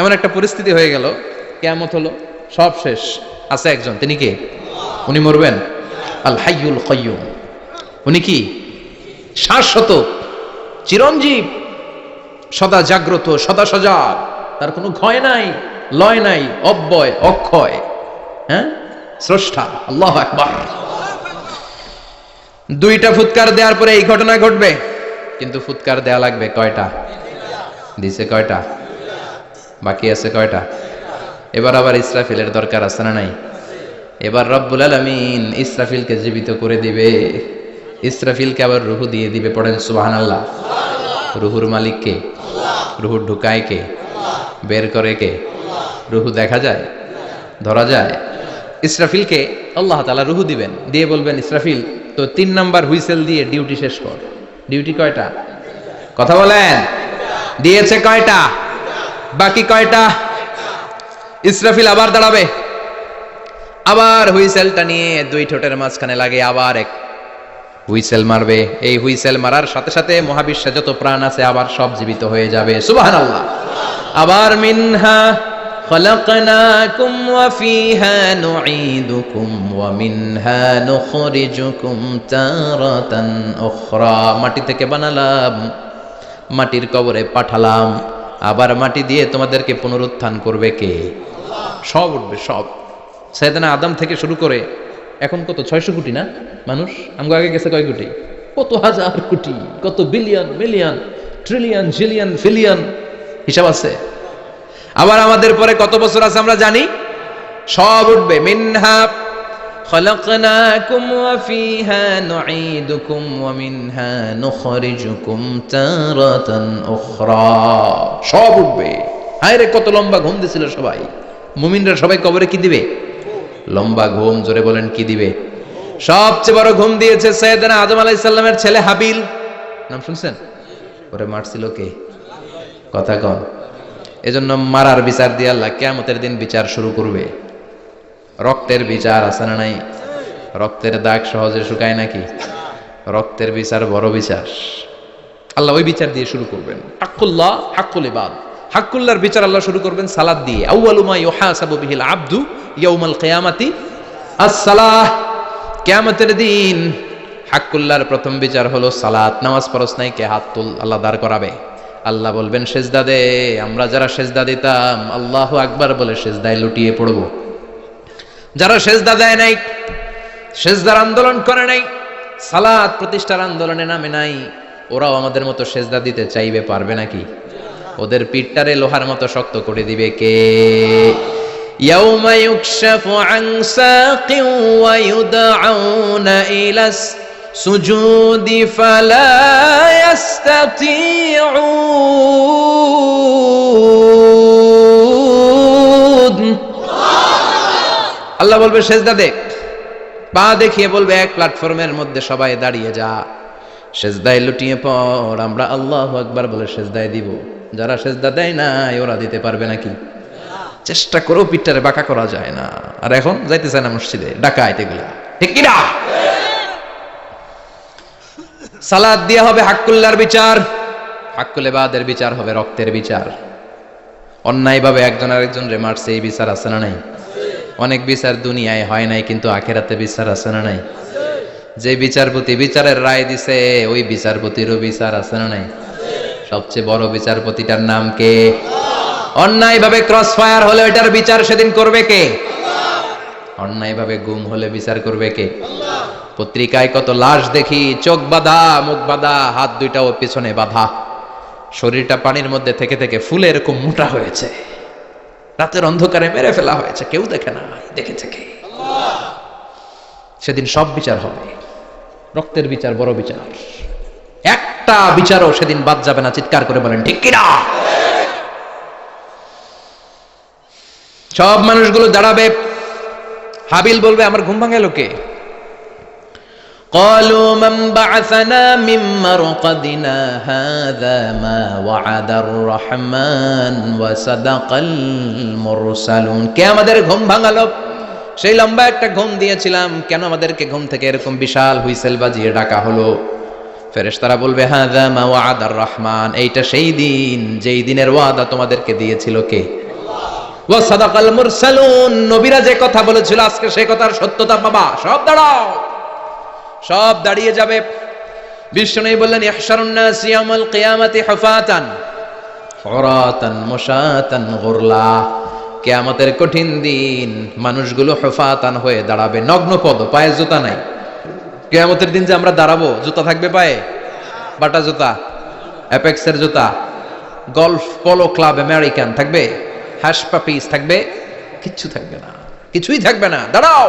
এমন একটা পরিস্থিতি হয়ে গেল, কিয়ামত হলো, সব শেষ, আছে একজন, তিনি কে? উনি মরবেন, আল হাইয়ুল কাইয়ুম। উনি কি? শাশ্বত, চিরঞ্জীব, সদা জাগ্রত, সদা সজাগ, তার কোনো ক্ষয় নাই, লয় নাই, অব্যয়, অক্ষয়, হ্যাঁ, স্রষ্টা। আল্লাহু আকবার। দুইটা ফুৎকার দেওয়ার পরে এই ঘটনা ঘটবে, কিন্তু ফুৎকার দেয়া লাগবে কয়টা? দিছে কয়টা? বাকি আছে কয়টা? এবার আবার ইসরাফিলের দরকার আছে না নাই? এবার রব্বুল আলামিন ইসরাফিলকে জীবিত করে দিবে, ইসরাফিলকে আবার রূহ দিয়ে দিবে। পড়েন সুবহানাল্লাহ। রূহুর মালিক কে? রূহ ঢুকায় কে? বের করে কে? রুহু দেখা যায়, ধরা যায়? ইসরাফিলকে আল্লাহ তাআলা রুহু দিবেন, দিয়ে বলবেন ইসরাফিল তো 3 নাম্বার হুইসেল দিয়ে ডিউটি শেষ কর। ডিউটি কয়টা? কথা বলেন। দিয়েছে কয়টা? বাকি কয়টা? ইসরাফিল আবার দাঁড়াবে, আবার হুইসেলটা নিয়ে 2 ঠোঁটের মাঝখানে লাগে আবার এক হুইসেল মারবে। এই হুইসেল মারার সাথে সাথে মহাবিশ্বে যত প্রাণ আছে আবার সব জীবিত হয়ে যাবে। সুবহানাল্লাহ। আবার মিনহা খলাকনাকুম ওয়া ফিহা নুঈদুকুম ওয়া মিনহা নুখরিজুকুম তারাতান উখরা। মাটি থেকে বানালাম, মাটির কবরে পাঠালাম, আবার মাটি দিয়ে তোমাদেরকে পুনরুত্থান করবে কে? সব উঠবে, সব। সাইয়েদনা আদম থেকে শুরু করে এখন কত 600 কোটি না মানুষ? আমগো আগে গেছে কয় কোটি? কত হাজার কোটি, কত billion, million, trillion, zillion, pillion, হিসাব আছে? আবার আমাদের পরে কত বছর আছে আমরা জানি? সব উঠবে। মিনহা খলাকনাকুম ওয়া ফিহা নুঈদুকুম ওয়া মিনহা নুখরিজুকুম তারাতান উখরা। সব উঠবে। হায়রে কত লম্বা ঘুম দিছিল সবাই। মুমিনরা সবাই কবরে কি দিবে? লম্বা ঘুম। জোরে বলেন কি দিবে? সবচেয়ে বড় ঘুম দিয়েছে সাইয়েদনা আদম আলাইহিস সালামের ছেলে হাবিল। নাম শুনছেন? ওরে মারছিল কে? কথা কন। এজন্য মারার বিচার দিয়ে আল্লাহ কিয়ামতের দিন বিচার শুরু করবে। রক্তের বিচার আছে না নাই? রক্তের দাগ সহজে শুকায় নাকি? রক্তের বিচার বড় বিচার। আল্লাহ ওই বিচার দিয়ে শুরু করবেন। হাক্কুল্লাহ হাক্কুল ইবাদ। হাক্কুল্লাহর বিচার আল্লাহ শুরু করবেন সালাত দিয়ে। আউয়ালু মা ইউহাসাবু বিহিল আবদু ইয়াউমাল কিয়ামাতি আস-সালাহ। কিয়ামতের দিন হাক্কুল্লাহর প্রথম বিচার হলো সালাত। নামাজ পড়ছ নাই, কে হাত তুল, আল্লাহ দাঁড় করাবে। আল্লাহ বলবেন সেজদা দে। আমরা যারা সেজদা দিতাম আল্লাহু আকবার বলে সেজদায় লুটিয়ে পড়ব। যারা সেজদা দেয় নাই, সেজদার আন্দোলন করে নাই, সালাত প্রতিষ্ঠার আন্দোলনে নামে নাই, ওরাও আমাদের মতো সেজদা দিতে চাইবে, পারবে নাকি? ওদের পিঠটারে লোহার মতো শক্ত করে দিবে কে? ইয়াউমা ইউকশাফু আন সাকিন ওয়া ইউদআউনা ইলাস সুজুদি ফালা ইস্তাতিউন। আল্লাহ বলবে সেজদা দে। পা দেখিয়ে বলবে এক প্ল্যাটফর্মের মধ্যে সবাই দাঁড়িয়ে যা, সেজদায় লুটিয়ে পড়। আমরা আল্লাহু আকবার বলে সেজদায় দিব। যারা সেজদা দেয় না ওরা দিতে পারবে নাকি? চেষ্টা করেও পিঠটারে বাঁকা করা যায় না। আর এখন যাইতে চায় না মসজিদে, ডাকাইত এগুলা, ঠিক কি না? সালাত দিয়া হবে হাক্কুল্লাহর বিচার, হাক্কুল ইবাদের বিচার হবে রক্তের বিচার। অন্যায়ভাবে একজন আরেকজন রে মারছে, এই বিচার আছে না নাই? অনেক বিচার দুনিয়ায় হয় নাই, কিন্তু আখিরাতে বিচার আছে না নাই? যে বিচারপতি বিচারের রায় দিছে ওই বিচারপতিরও বিচার আছে না নাই? সবচেয়ে বড় বিচারপতিটার নাম কে? অন্যায়ভাবে ক্রস ফায়ার হলে ওইটার বিচার সেদিন করবে কে? অন্যায়ভাবে গুম হলে বিচার করবে কে? পত্রিকায় কত লাশ দেখি, চোখ বাঁধা, মুখ বাঁধা, হাত দুইটাও পিছনে বাঁধা, শরীরটা পানির মধ্যে থেকে থেকে ফুলে এরকম মোটা হয়েছে, রাতের অন্ধকারে মেরে ফেলা হয়েছে, কেউ দেখে না, দেখেছে কে? সেদিন সব বিচার হবে। রক্তের বিচার বড় বিচার। একটা বিচারও সেদিন বাদ যাবে না। চিৎকার করে বলেন ঠিক কিনা? সব মানুষগুলো দাঁড়াবে। হাবিল বলবে আমার ঘুম ভাঙালো কে? قالوا من بعثنا من مرقدنا هذا ما وعد الرحمن وصدق المرسلون। কে আমাদের ঘুম ভাঙালো? সেই লম্বা একটা ঘুম দিয়েছিলাম, কেন আমাদেরকে ঘুম থেকে এরকম বিশাল হুইসেল বাজিয়ে ডাকা হলো? ফেরেশতারা বলবে হাযা মা ওয়া'দার রহমান, এইটা সেই দিন যেই দিনের ওয়াদা তোমাদেরকে দিয়েছিল কে? আল্লাহ। ওয়া সাদাকাল মুরসালুন, নবীরা যে কথা বলেছিল আজকে সেই কথার সত্যতা পাবা। সব দাঁড়াও, সব দাঁড়িয়ে যাবে। বিশ্বনবী বললেন ইহশারুন নাস ইয়াউমাল কিয়ামাতি হুফাতান উরাতান মুশাতান গুরলা। কিয়ামতের কঠিন দিন মানুষগুলো হুফাতান হয়ে দাঁড়াবে, নগ্ন পদ, পায়ে জুতা নাই। কিয়ামতের দিন যে আমরা দাঁড়াবো, জুতা থাকবে পায়ে? বাটা জুতা, অ্যাপেক্সের জুতা, গলফ পোলো ক্লাব আমেরিকান থাকবে? হ্যাশ পাপিস থাকবে? কিচ্ছু থাকবে না, কিছুই থাকবে না। দাঁড়াও,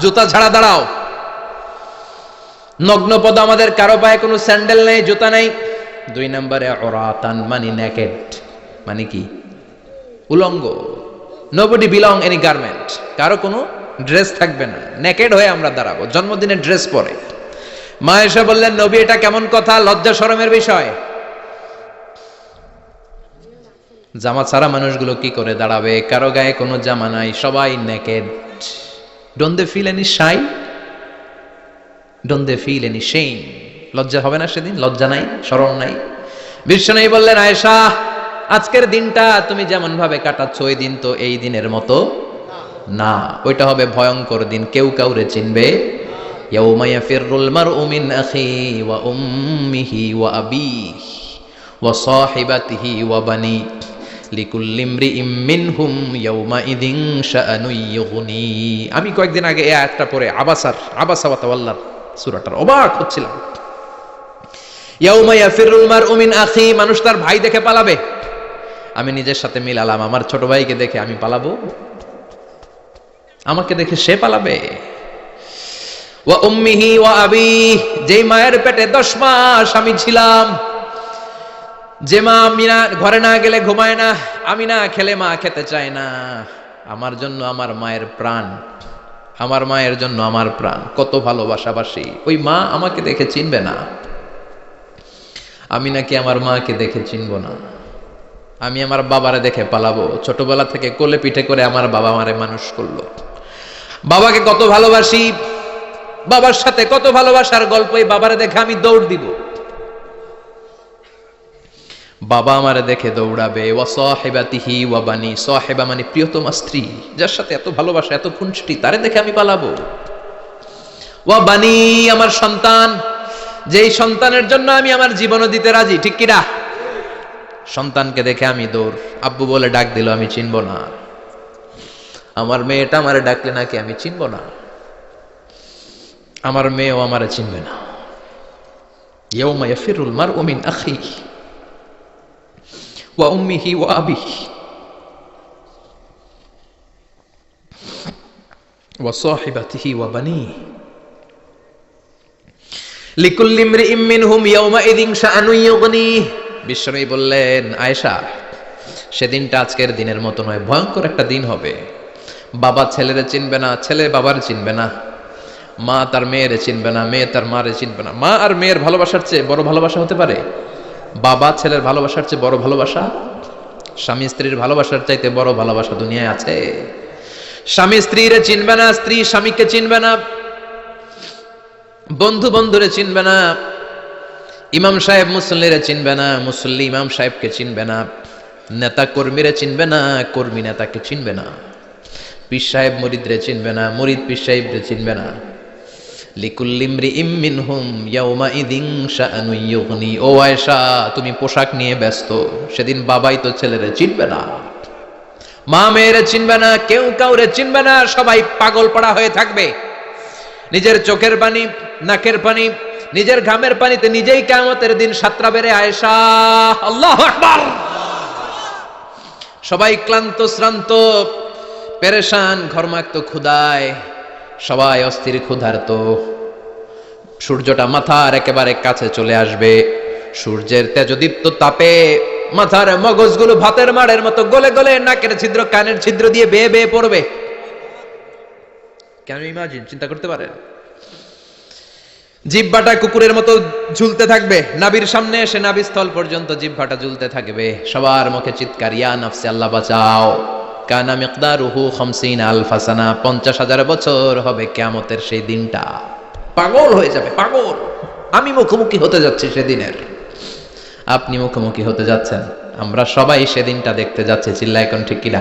জুতা ছাড়া দাঁড়াও। নগ্ন পদ, আমাদের কারো পায়ে কোনো স্যান্ডেল নেই, জুতা নেই। 2 নম্বরে উরাতান মানে নেকেড, মানে কি? উলঙ্গ। নোবডি বিলং এনি গার্মেন্ট, কারো কোনো ড্রেস থাকবে না, নেকেড হয়ে আমরা দাঁড়াবো, জন্মদিনের ড্রেস পরে। মা এসে বললেন, নবী এটা কেমন কথা, লজ্জা শরমের বিষয়। জামা ছাড়া মানুষগুলো কি করে দাঁড়াবে, কারো গায়ে কোনো জামা নাই, সবাই naked. Don't they feel any shy, don't they feel any shame? লজ্জা হবে না সেদিন? লজ্জা নাই, শরম নাই? বিশ্বনবী বললেন, আয়েশা আজকের দিনটা তুমি যেমন ভাবে কাটাচ্ছ ওই দিন তো এই দিনের মতো না, ওইটা হবে ভয়ঙ্কর দিন, কেউ কাউরে চিনবে। ইয়াউমা ইয়াফিরুল মারউ মিন আখি ওয়া উম্মিহি ওয়া আবিহি ওয়া সাহিবাতিহি ওয়া বানি লিকুল্লি ইমরিইম মিনহুম ইয়াউমা ইদিন শাআনুন ইউগনি। আমি কয়েকদিন আগে এই আয়াতটা পড়ে আবাসা ওয়া তাওয়াল্লা সূরাটার অবাক হচ্ছিলাম। ইয়াউমা ইয়াফিরুল মারউ মিন আখি, মানুষ তার ভাই দেখে পালাবে। আমি নিজের সাথে মিলালাম, আমার ছোট ভাইকে দেখে আমি পালাবো? আমাকে দেখে সে পালাবে? ওয়া উম্মিহি ওয়া আবিহি, যেই মায়ের পেটে 10 মাস আমি ছিলাম, যে মা আমি না ঘরে না গেলে ঘুমায় না, আমি না খেলে মা খেতে চায় না, আমার জন্য আমার মায়ের প্রাণ, আমার মায়ের জন্য আমার প্রাণ, কত ভালোবাসাবাসি। ওই মা আমাকে দেখে চিনবে না, আমি নাকি আমার মাকে দেখে চিনব না। আমি আমার বাবারে দেখে পালাবো। ছোটবেলা থেকে কোলে পিঠে করে আমার বাবা আমারে মানুষ করলো, বাবাকে কত ভালোবাসি, বাবার সাথে কত ভালোবাসার গল্প, এই বাবারে দেখে আমি দৌড় দিব, বাবা আমারে দেখে দৌড়াবে। ওয়া সাহিবাতিহি ওয়া বানি, সাহিবা মানে প্রিয়তমা স্ত্রী, যার সাথে এত ভালোবাসা এত খুনসুটি, তারে দেখে আমি পালাবো। ওয়া বানি, আমার সন্তান, যেই সন্তানের জন্য আমি আমার জীবনও দিতে রাজি, ঠিক কিনা? সন্তানকে দেখে আমি দৌড়। আব্বু বলে ডাক দিল, আমি চিনব না। আমার মেয়েটা আমারে ডাকলে নাকি আমি চিনব না, আমার মেয়েও আমারে চিনবে না। ইয়াউমা ইয়াফিরুল মারউ মিন আখিহি ওয়া উম্মিহি ওয়া আবিহি ওয়া সাহিবাতিহি ওয়া বানিহি লিকুল্লি ইমরিইম মিনহুম ইয়াউমা ইদিন শাআনুন ইউগনি। বিশ্বনবী বললেন, আয়েশা সেদিনটা আজকের দিনের মতো নয়, ভয়ঙ্কর একটা দিন হবে। বাবা ছেলেরে চিনবে না, ছেলে বাবার চিনবে না, মা তার মেয়েরে চিনবে না, মেয়ে তার মারে চিনবে না। মা আর মেয়ের ভালোবাসার চেয়ে বড় ভালোবাসা হতে পারে? বাবা ছেলের ভালোবাসার চেয়ে বড় ভালোবাসা? স্বামী স্ত্রীর ভালোবাসার চাইতে বড় ভালোবাসা দুনিয়ায় আছে? স্বামী স্ত্রীরে চিনবে না, স্ত্রী স্বামীকে চিনবে না, বন্ধু বন্ধুরে চিনবে না, ইমাম সাহেব মুসল্লিরে চিনবে না, মুসল্লি ইমাম সাহেবকে চিনবে না, নেতা কর্মীরে চিনবে না, কর্মী নেতাকে চিনবে না, পীর সাহেব মুরিদরে চিনবে না, মুরিদ পীর সাহেবরে চিনবে না। লিকুল্লি ইমরিইম মিনহুম ইয়াউমা ইদিন শাআনুন ইউগনি। ও আয়েশা, তুমি পোশাক নিয়ে ব্যস্ত, সেদিন বাবাই তো ছেলেরে চিনবে না, মা মেয়েরে চিনবে না, কেউ কাউরে চিনবে না, সবাই পাগল পাড়া হয়ে থাকবে। নিজের চোখের পানি, নাকের পানি, নিজের ঘামের পানিতে নিজেই কিয়ামতের দিন সাতরা বেড়ে। আয়েশা, আল্লাহু আকবার। সবাই ক্লান্ত শ্রান্ত পেরেশান, ঘর্মাক্ত ক্ষুধায়, সবাই অস্থির ক্ষুধার্ত। সূর্যটা মাথার একেবারে কাছে চলে আসবে, সূর্যের তেজদীপ্ত তাপে মাথার মগজগুলো ভাতের মাড়ের মতো গলে গলে নাকের ছিদ্র কানের ছিদ্র দিয়ে বেয়ে বেয়ে পড়বে। কেন ইমাজিন, চিন্তা করতে পারেন? জিহ্বাটা কুকুরের মতো ঝুলতে থাকবে, নাভির সামনে এসে নাভিস্থল পর্যন্ত জিহ্বাটা ঝুলতে থাকবে। সবার মুখে চিৎকার, ইয়া নাফসি আল্লাহ বাঁচাও। কানা মিকদারুহু 50 আলফা সানা, 50,000 বছর হবে কিয়ামতের সেই দিনটা। পাগল হয়ে যাবে, পাগল। আমি মুখোমুখি হতে যাচ্ছি সেদিনের, আপনি মুখোমুখি হতে যাচ্ছেন, আমরা সবাই সেদিনটা দেখতে যাচ্ছি। চিল্লা এখন ঠিক কিনা?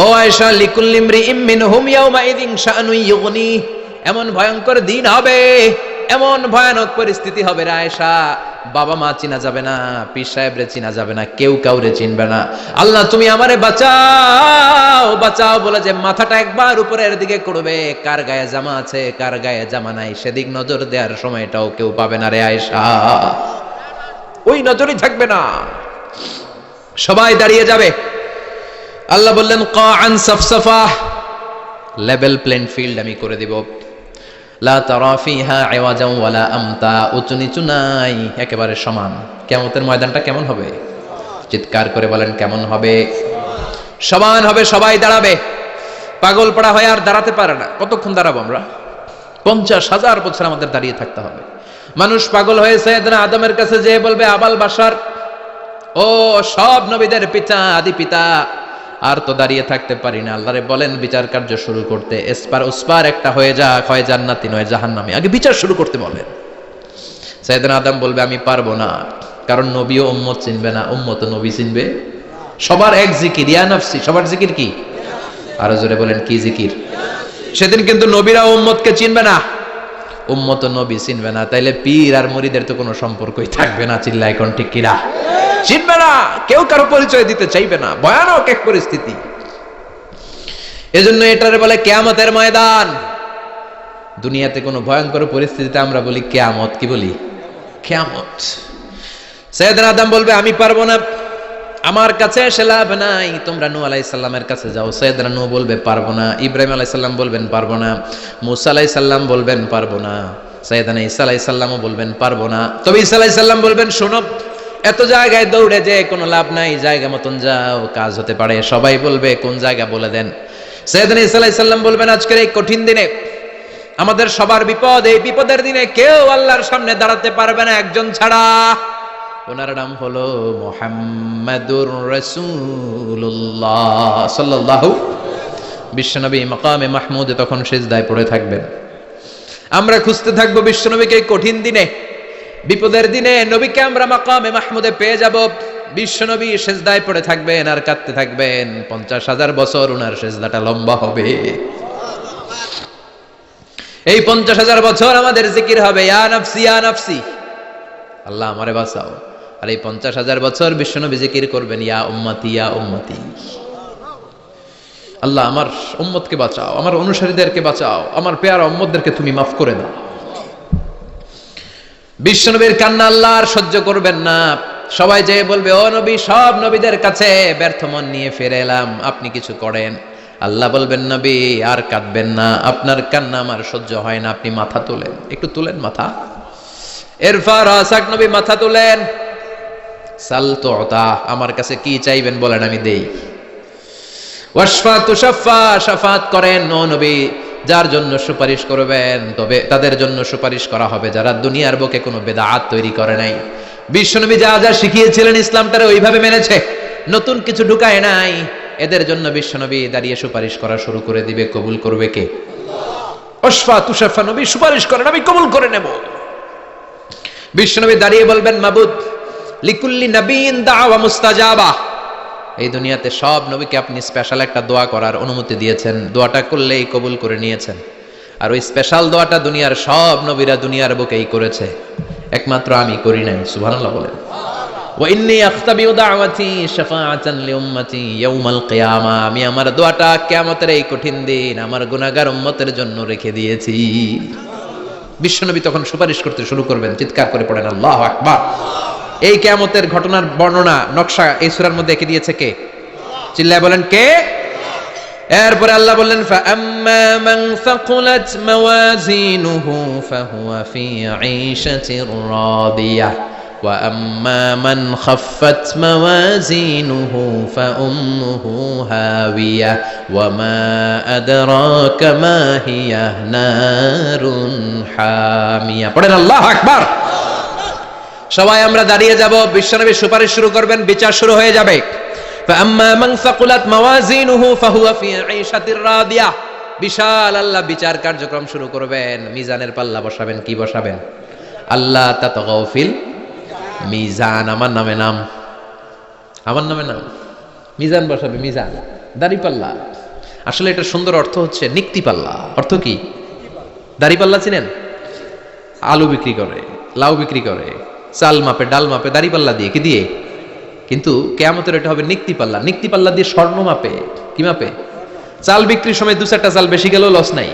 ও আয়েশা, লিকুল্লি ইমরিইম মিনহুম ইয়াউমা ইদিন শাআনুন ইউগনি। এমন ভয়ঙ্কর দিন হবে, এমন ভয়ানক পরিস্থিতি হবে রে আয়েশা, বাবা মা চিনা যাবে না, পীর সাহেবরে চিনা যাবে না, কেউ কাউরে চিনবে না। আল্লাহ তুমি আমারে বাঁচাও, বাঁচাও বলে যে মাথাটা একবার উপরের দিকে করবে, কার গায়ে জামা আছে কার গায়ে জামা নাই সেদিক নজর দেওয়ার সময়টাও কেউ পাবে না রে আয়েশা, ওই নজরই থাকবে না, সবাই দাঁড়িয়ে যাবে। আল্লাহ বললেন, কাআন সাফসাফা, লেভেল প্লেন ফিল্ড আমি করে দিব। লা তারা ফিহা ইওয়াজান ওয়ালা আমতা, উঁচু নিচু নাই, একেবারে সমান। কিয়ামতের ময়দানটা কেমন হবে? চিৎকার করে বলেন কেমন হবে? সমান হবে, সবাই দাঁড়াবে। পাগল পাড়া হয়ে আর দাঁড়াতে পারে না। কতক্ষণ দাঁড়াবো আমরা? 50,000 বছর আমাদের দাঁড়িয়ে থাকতে হবে। মানুষ পাগল হয়ে সাইয়েদনা আদমের কাছে যেয়ে বলবে, আবাল বাশার, ও সব নবীদের পিতা, আদি পিতা, আর তো দাঁড়িয়ে থাকতে পারি না। আল্লাহরে বলেন বিচার কার্য শুরু করতে, এসপার ওসপার একটা হয়ে যাক, হয় জান্নাতি নয় জাহান্নামী, আগে বিচার শুরু করতে বলেন। সাইয়েদনা আদম বলবে, আমি পারবো না, কারণ নবীও উম্মত চিনবে না, উম্মত নবী চিনবে। সবার এক জিকির, ইয়া নাফসি। সবার জিকির কি? আরো জোরে বলেন, কি জিকির? সেদিন কিন্তু নবীরা উম্মতকে চিনবে না, উম্মত নবী চিনবে না। তাইলে পীর আর মুরিদের তো কোনো সম্পর্কই থাকবে না। চিল্লা এখন ঠিক কিনা? চিনবে না, কেউ কারো পরিচয় দিতে চাইবে না। ভয়ানক এক পরিস্থিতি। এজন্য এটারে বলে কিয়ামতের ময়দান। দুনিয়াতে কোনো ভয়ঙ্কর পরিস্থিতিতে আমরা বলি কিয়ামত। কি বলি? কিয়ামত। সাইয়েদনা আদম বলবে, আমি পারবো না, আমার কাছে এসে লাভ নাই, তোমরা নূহ আলাইহিস সালামের কাছে যাও। সাইয়েদনা নূহ বলবে, পারবো না। ইব্রাহিম আলাইহিস সালাম বলবেন, পারবো না। মূসা আলাইহিস সালাম বলবেন, পারবো না। সাইয়েদনা ঈসা আলাইহিস সালামও বলবেন, পারবো না। তবে ঈসা আলাইহিস সালাম বলবেন, শোনো, এত জায়গায় দৌড়ে যে কোনো লাভ নাই, জায়গা মতন যাও, কাজ হতে পারে। সবাই বলবে, কোন জায়গা বলে দেন। সাইয়েদনা ঈসা আলাইহিস সালাম বলবেন, আজকের এই কঠিন দিনে আমাদের সবার বিপদ, এই বিপদের দিনে কেউ আল্লাহর সামনে দাঁড়াতে পারবে না একজন ছাড়া। ওনার নাম হলো মুহাম্মাদুর রাসূলুল্লাহ সাল্লাল্লাহু। বিশ্বনবী মাকামে মাহমুদে তখন সিজদায় পড়ে থাকবেন। আমরা খুঁজতে থাকবো বিশ্বনবীকে কঠিন দিনে, বিপদের দিনে নবীকে আমরা মাকামে মাহমুদে পেয়ে যাব। বিশ্বনবী সিজদায় পড়ে থাকবেন আর কাঁদতে থাকবেন। 50,000 বছর ওনার সিজদাটা লম্বা হবে। এই 50,000 বছর আমাদের জিকির হবে, ইয়া নাফসি ইয়া নাফসি, আল্লাহ আমারে বাঁচাও। আর এই 50,000 বছর বিশ্বনবী জিকির করবেন, ইয়া উম্মতি ইয়া উম্মতি, আল্লাহ আমার উম্মতকে বাঁচাও, আমার অনুসারীদেরকে বাঁচাও, আমার পেয়ারা উম্মতদেরকে তুমি মাফ করে দাও। বিশ্বনবীর কান্না আল্লাহ আর সহ্য করবেন না। সবাই যেয়ে বলবে, ও নবী, সব নবীদের কাছে ব্যর্থ মন নিয়ে ফিরে এলাম, আপনি কিছু করেন। আল্লাহ বলবেন, নবী আর কাঁদবেন না, আপনার কান্না আমার সহ্য হয় না, আপনি মাথা তোলেন, একটু তুলেন মাথা। এরফা রাসাক, নবী মাথা তুলেন। সাল তুতা, আমার কাছে কি চাইবেন বলেন, আমি দেই। ওয়াশফা তুশাফা, শাফাত করেন। ও নবী, যার জন্য সুপারিশ করবেন তবে তাদের জন্য সুপারিশ করা হবে যারা দুনিয়ার বুকে কোনো বেদাত তৈরি করে নাই। বিশ্বনবী যা যা শিখিয়েছিলেন ইসলামটারে ওইভাবে মেনেছে, নতুন কিছু ঢুকায় নাই। এদের জন্য বিশ্বনবী দাঁড়িয়ে সুপারিশ করা শুরু করে দিবে। কবুল করবে কে? ওয়াশফা তুশাফা, নবী সুপারিশ করেন, আমি কবুল করে নেব। বিশ্বনবী দাঁড়িয়ে বলবেন, মাবুদ, লিকুল্লি নবীন দাওয়া মুস্তাজাবা। এই দুনিয়াতে সব নবীকে আপনি স্পেশাল একটা দোয়া করার অনুমতি দিয়েছেন, দোয়াটা করলেই কবুল করে নিয়েছেন। আর ওই স্পেশাল দোয়াটা দুনিয়ার সব নবীরা দুনিয়ার বুকেই করেছে, একমাত্র আমি করি নাই। সুবহানাল্লাহ বলেন। ওয়া ইন্নী আখতাবিউ দাওয়াতি শাফাআতান লিউম্মতি ইয়াউমাল কিয়ামা, আমি আমার দোয়াটা কিয়ামতের এই কঠিন দিন আমার গুনাহগার উম্মতের জন্য রেখে দিয়েছি। বিশ্বনবী তখন সুপারিশ করতে শুরু করবেন। চিৎকার করে পড়েন আল্লাহু আকবার। এই কিয়ামতের ঘটনার বর্ণনা নকশা এই সূরার মধ্যে এঁকে দিয়েছে কে? চিল্লায় বলেন কে? এরপরে আল্লাহ বললেন, ফাআম্মা মান সাকুলাত মাওয়াজিনুহু ফাহুয়া ফি ঈশাতির রাদিয়াহ ওয়া আম্মা মান খাফফাত মাওয়াজিনুহু ফাউম্মুহু হাওিয়াহ ওয়া মা আদরাকা মা হিয়া নারুন হামিয়া। পড়েন আল্লাহু আকবার। সবাই আমরা দাঁড়িয়ে যাব, বিশ্বনবী সুপারিশ শুরু করবেন, বিচার শুরু হয়ে যাবে। ফাআম্মা মান সাকুলাত মাওয়াজিনুহু ফাহুয়া ফি ঈশাতির রাদিয়াহ, বিশাল আল্লাহ বিচার কার্যক্রম শুরু করবেন। মিজানের পাল্লা বসাবেন। কি বসাবেন? আল্লাহ তাতগাউ ফিল মিজান। আমার নামে নাম, আমার নামে নাম, মিজান বসাবে। মিজান দাড়ি পাল্লা। আসলে এটা সুন্দর অর্থ হচ্ছে নিক্তি পাল্লা। অর্থ কি? দাড়ি পাল্লা চিনেন? আলু বিক্রি করে, লাউ বিক্রি করে, চাল মাপে, ডাল মাপে, দাড়ি পাল্লা দিয়ে। কি দিয়ে? কিন্তু কিয়ামতের এটা হবে নিক্তি পাল্লা। নিক্তি পাল্লা দিয়ে স্বর্ণ মাপে। কি মাপে? চাল বিক্রির সময় 2-4টা চাল বেশি গেলেও লস নাই,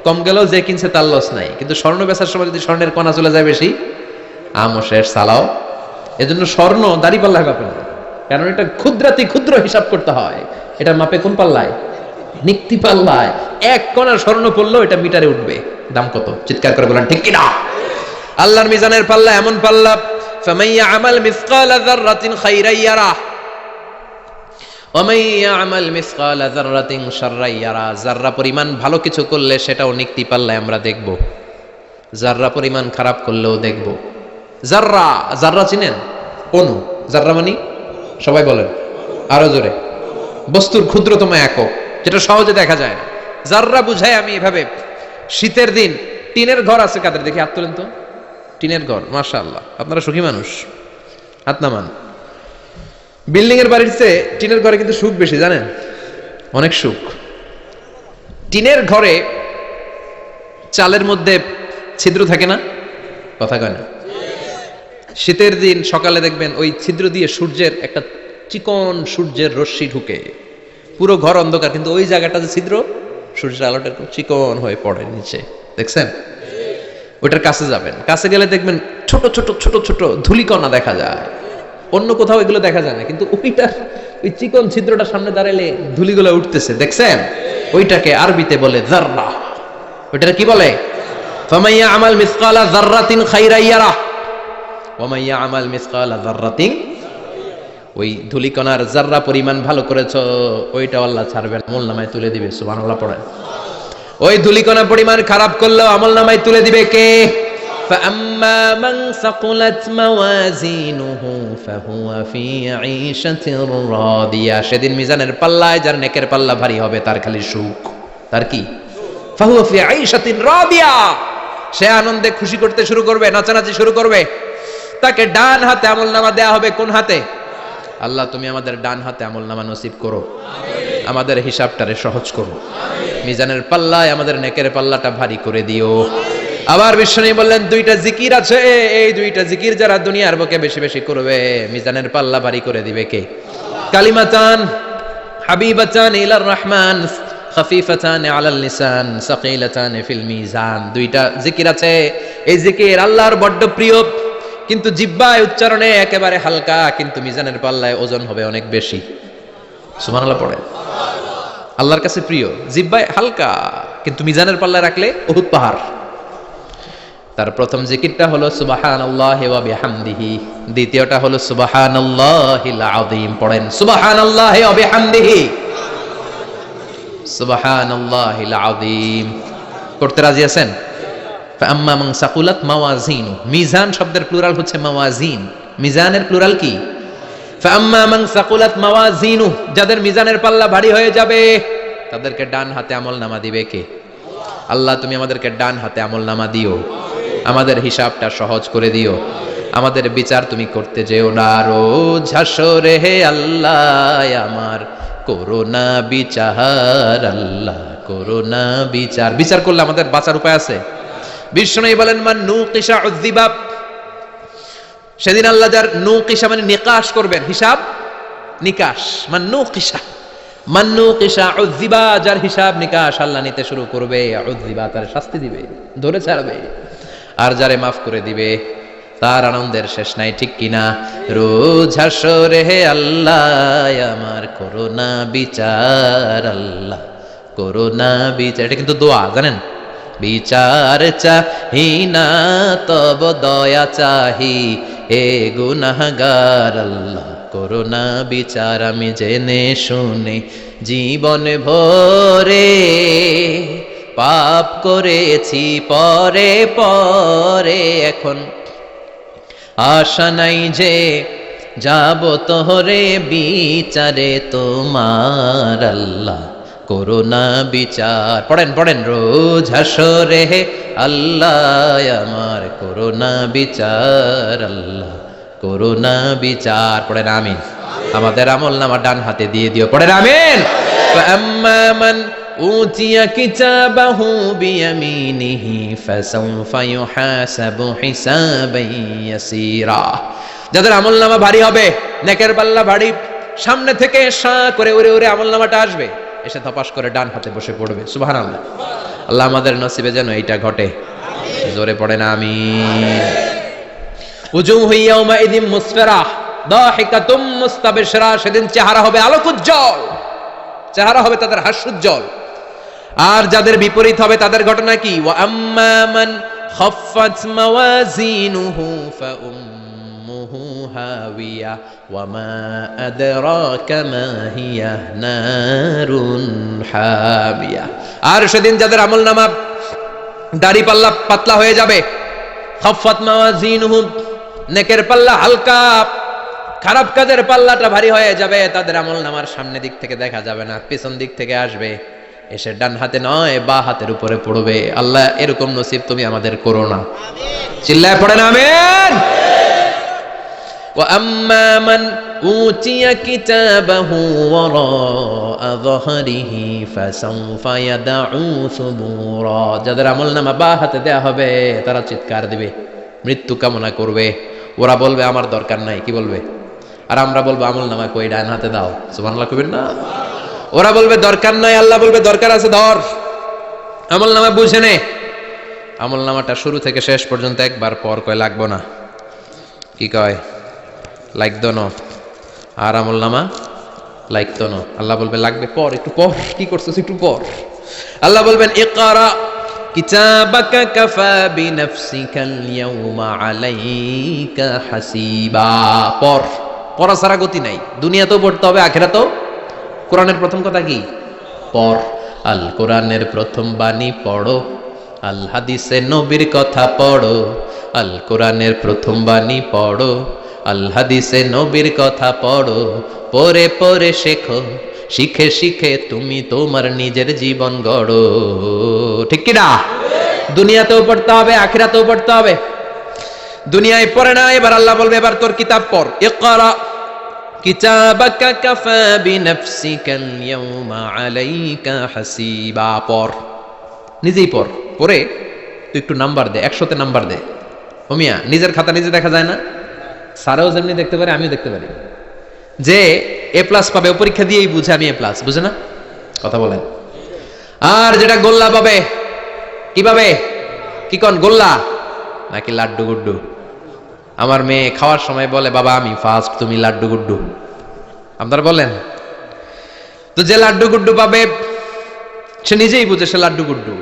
কম গেলেও যে কিনছে তার লস নাই। কিন্তু স্বর্ণ বেচার সময় যদি স্বর্ণের কণা চলে যায় বেশি, আমও শেষ, সালাও। এজন্য স্বর্ণ দাড়ি পাল্লায় মাপে না, কারণ এটা ক্ষুদ্রাতি ক্ষুদ্র হিসাব করতে হয়। এটা মাপে কোন পাল্লায়? নিক্তি পাল্লায়। 1 কণা স্বর্ণ পড়লেও এটা মিটারে উঠবে। দাম কত? চিৎকার করে বলেন ঠিক কিনা? আল্লাহর মিজানের পাল্লা এমন পাল্লা, ফামাইয়া আমাল মিসকালা যাররাতিন খাইরান ইয়ারা ওয়ামাই ইয়ামাল মিসকালা যাররাতিন শাররান ইয়ারা, যাররা পরিমাণ ভালো কিছু করলে সেটাও নিক্তি পাল্লায় আমরা দেখব, যাররা পরিমাণ খারাপ করলেও দেখব। যাররা, যাররা চিনেন? অণু। যাররা মানে সবাই বলেন আরো জোরে, বস্তুর ক্ষুদ্রতম একক, যেটা সহজে দেখা যায় না। যাররা বুঝায় আমি এভাবে, শীতের দিন টিনের ঘর আছে কাদের? দেখি হাত তোলেন তো। টিনের ঘর, মাশাআল্লাহ, আপনারা সুখী মানুষ, হাত নামান। বিল্ডিং এর বাড়ির চেয়ে টিনের ঘরে কিন্তু সুখ বেশি, জানেন? অনেক সুখ। টিনের ঘরে চালের মধ্যে ছিদ্র থাকে না? কথা কয় না? শীতের দিন সকালে দেখবেন ওই ছিদ্র দিয়ে সূর্যের একটা চিকন সূর্যের রশ্মি ঢুকে, পুরো ঘর অন্ধকার, কিন্তু ওই জায়গাটা যে ছিদ্র, সূর্যের আলোটা চিকন হয়ে পড়ে নিচে, দেখছেন? ওইটার কাছে যাবেন, কাছে গেলে দেখবেন ছোট ছোট ছোট ছোট ধূলিকণা দেখা যায়। অন্য কোথাও এগুলো দেখা যায় না, কিন্তু ওইটার ওই চিকন ছিদ্রটা সামনে দাঁড়ালে ধূলিগুলো উঠতেছে, দেখছেন? ওইটাকে আরবিতে বলে যাররা। ওইটার কি বলে? ফামাইয়া আমাল মিসকালা যাররাতিন খাইরান ইয়ারা ওয়া মাইয়া আমাল মিসকালা যাররাতিন, ওই ধূলিকণার যাররা পরিমাণ ভালো করেছো ওইটা আল্লাহ ছাড়বেন, আমলনামায় তুলে দিবে। সুবহানাল্লাহ পড়েন। ওই ধূলিকণা পরিমাণ খারাপ করলেও আমলনামায় তুলে দিবে কে? فأما من ثقلت موازينه فهو في عيشة راضية, সেদিন মিজানের পাল্লায় যার নেকের পাল্লা ভারী হবে তার খালি সুখ। তার কি? فهو في عيشة راضية, সে আনন্দে খুশি করতে শুরু করবে, নাচানাচি শুরু করবে। তাকে ডান হাতে আমলনামা দেয়া হবে। কোন হাতে? আল্লাহ তুমি আমাদের ডান হাতে আমলনামা নসিব করো, আমাদের হিসাবটারে সহজ করো, মিজানের পাল্লায় আমাদের নেকের পাল্লাটা ভারী করে দিও। আবার বিশ্বনবী বললেন দুইটা জিকির আছে, এই দুইটা জিকির যারা দুনিয়ার বুকে বেশি বেশি করবে মিজানের পাল্লা ভারী করে দিবে কে? কালিমাতান হাবিবাতান ইলার রহমান খাফিফাতান আলাল লিসান সাকিলাতান ফিল মিজান, দুইটা জিকির আছে। এই জিকির আল্লাহর বড্ড প্রিয়, কিন্তু জিহ্বায় উচ্চারণে একেবারে হালকা, কিন্তু মিজানের পাল্লায় ওজন হবে অনেক বেশি। সুবহানাল্লাহ পড়ে। আল্লাহর কাছে প্রিয়, জিহ্বায় হালকা, কিন্তু মিজানের পাল্লায় রাখলে উহুদ পাহাড়। তার প্রথম জিকিরটা হলো সুবহানাল্লাহি ওয়া বিহামদিহি, দ্বিতীয়টা হলো সুবহানাল্লাহিল আযীম। পড়েন সুবহানাল্লাহি ওয়া বিহামদিহি, সুবহানাল্লাহিল আযীম। করতে রাজি আছেন? ফাআম্মা মান সাকুলাত মাওয়াজিনু, মিজান শব্দের প্লুরাল হচ্ছে মাওয়াজিন, মিজানের প্লুরাল কি? ফাআম্মা মান সাকুলাত মাওয়াজিনু, যাদের মিজানের পাল্লা ভারী হয়ে যাবে তাদেরকে ডান হাতে আমলনামা দিবে কে? আল্লাহ তুমি আমাদেরকে ডান হাতে আমলনামা দিও, আমাদের হিসাবটা সহজ করে দিও, আমাদের বিচার তুমি করতে যেও না রোজ হাসরে হে আল্লাহ আমার, করোনা বিচার আল্লাহ, করোনা বিচার। বিচার করলে আমাদের বাঁচার উপায় আছে? বিষ্ণু বলেন মান নুকিশা উযযিবা, সেদিন আল্লাহ যার নুকিশা মানে নিকাশ করবেন, হিসাব নিকাশ, মান নুকিশা উযযিবা, যার হিসাব নিকাশ আল্লাহ নিতে শুরু করবে, উযযিবা তার শাস্তি দিবে, ধরে ছাড়বে। আর যারে মাফ করে দিবে তার আনন্দের শেষ নাই, ঠিক কিনা? রোজ হাসরে হে আল্লাহ আমার, করোনা বিচার আল্লাহ, করোনা বিচার। এটা কিন্তু দোয়া, জানেন? বিচার চাহি না তব দয়া চাহি, হে গুনাহগার আল্লাহ, করোনা বিচার। আমি জেনে শুনে জীবন ভরে পাপ করেছি পরে পরে, এখন আশা নাই যে যাব তোহরে বিচারে তোমার আল্লাহ, করোনা বিচার। পড়েন পড়েন রোজ হাসরে হে আল্লাহ আমার, করোনা বিচার আল্লাহ, করোনা বিচার। পড়েন আমিন। আমাদের আমলনামা ডান হাতে দিয়ে দিও, পড়েন আমিন। ফাআম্মা মান উতিয়া কিতাবাহু বিয়ামিনিহি ফাসাউফা ইউহাসাবু হিসাবান ইয়াসীরা, যাদের আমলনামা ভারী হবে, নেকের পাল্লা ভারী, সামনে থেকে শাঁ করে উড়ে উড়ে আমলনামাটা আসবে, এসে ধপাস করে ডান হাতে বসে পড়বে। সুবহানাল্লাহ। আল্লাহ আমাদের নসিবে যেন এইটা ঘটে, জোরে পড়েন আমিন। উজুহু ইয়াউমাইযিন মুসফিরা দাহিকাতুম মুস্তাবশিরা, সেদিন চেহারা হবে আলোকোজ্জ্বল, চেহারা হবে তাদের হাস্যোজ্জ্বল। আর যাদের বিপরীত হবে তাদের ঘটনা কি? ওয়া আম্মা মান খাফফাত মাওয়াজিনুহু ফাউম্মুহু উম্মুহু হাওিয়া ওয়া মা আদরাকা মা হিয়া নারুন হামিয়া। আর সেদিন যাদের আমলনামা দাড়ি পাল্লা পাতলা হয়ে যাবে, খাফফাত মাওয়াজিনুহুম, নেকের পাল্লা হালকা, খারাপ কাজের পাল্লাটা ভারী হয়ে যাবে। তাদের আমলনামার সামনে দিক থেকে দেখা যাবে না, পিছন দিক থেকে আসবে, এসে ডান হাতে নয় বা হাতের উপরে পড়বে। আল্লাহ এরকম নসিব তুমি আমাদের করো না। চিল্লায় পড়েন আমিন। ওয়া আম্মা মান উতিয়া কিতাবাহু ওয়ারা যহরিহি ফাসাউফা ইয়াদউ সুবুরা। যাদের আমলনামা বা হাতে দেয়া হবে তারা চিৎকার দিবে, মৃত্যু কামনা করবে। ওরা বলবে আমার দরকার নাই, কি বলবে? আর আমরা বলবো আমলনামা কই, ডান হাতে দাও। সুবহানাল্লাহ কইবেন না? ওরা বলবে দরকার নাই, আল্লাহ বলবে দরকার আছে, ধর আমলনামা বুঝে নে। আমলনামাটা শুরু থেকে শেষ পর্যন্ত একবার পর কয় লাগবো না, কি কয়? লাগতো না। আর আমলনামা লাগতো না। আল্লাহ বলবে লাগবে, পর একটু পর, কি করছিস একটু পর। আল্লাহ বলবেন ইকরা কিতাবাকা কাফা বিনাফসিকাল ইয়াউমা আলাইকা হাসিবা। পর, পড়া ছাড়া গতি নাই। দুনিয়াতেও পড়তে হবে, আখিরাতেও। কোরআনের প্রথম কথা কি? পর। আল কোরআনের প্রথম বাণী পড়ো, আল হাদিসে নবীর কথা পড়ো। আল কোরআনের প্রথম বাণী পড়ো, আল হাদিসে নবীর কথা পড়ো। পড়ে পড়ে শেখো, শিখে শিখে তুমি তোমার নিজের জীবন গড়ো। ঠিক কি না? দুনিয়াতেও পড়তে হবে, আখিরাতেও পড়তে হবে। দুনিয়ায় পড়ে না, এবার আল্লাহ বলবে এবার তোর কিতাব পড়। ইকরা কিতাবাকা কাফা বিনাফসিকাল ইয়াউমা আলাইকা হাসিবা। পড়, নিজেই পড়। পড়ে তুই একটু নাম্বার দে, 100তে নাম্বার দে। ও মিয়া, নিজের খাতা নিজে দেখা যায় না? স্যারও যেমনি দেখতে পারে, আমিও দেখতে পারি। যে এ প্লাস পাবে ও পরীক্ষা দিয়েই বুঝে আমি এ প্লাস, বুঝে না? কথা বলেন। আর যেটা গোল্লা পাবে, কি পাবে? কি কোন গোল্লা নাকি লাড্ডু গুড্ডু? আমার মেয়ে খাওয়ার সময় বলে বাবা আমি ফার্স্ট, তুমি লাড্ডু গুড্ডু। আপনারা বলেন তো, যে লাড্ডু গুড্ডু পাবে সে নিজেই বুঝে সে লাড্ডু গুড্ডু।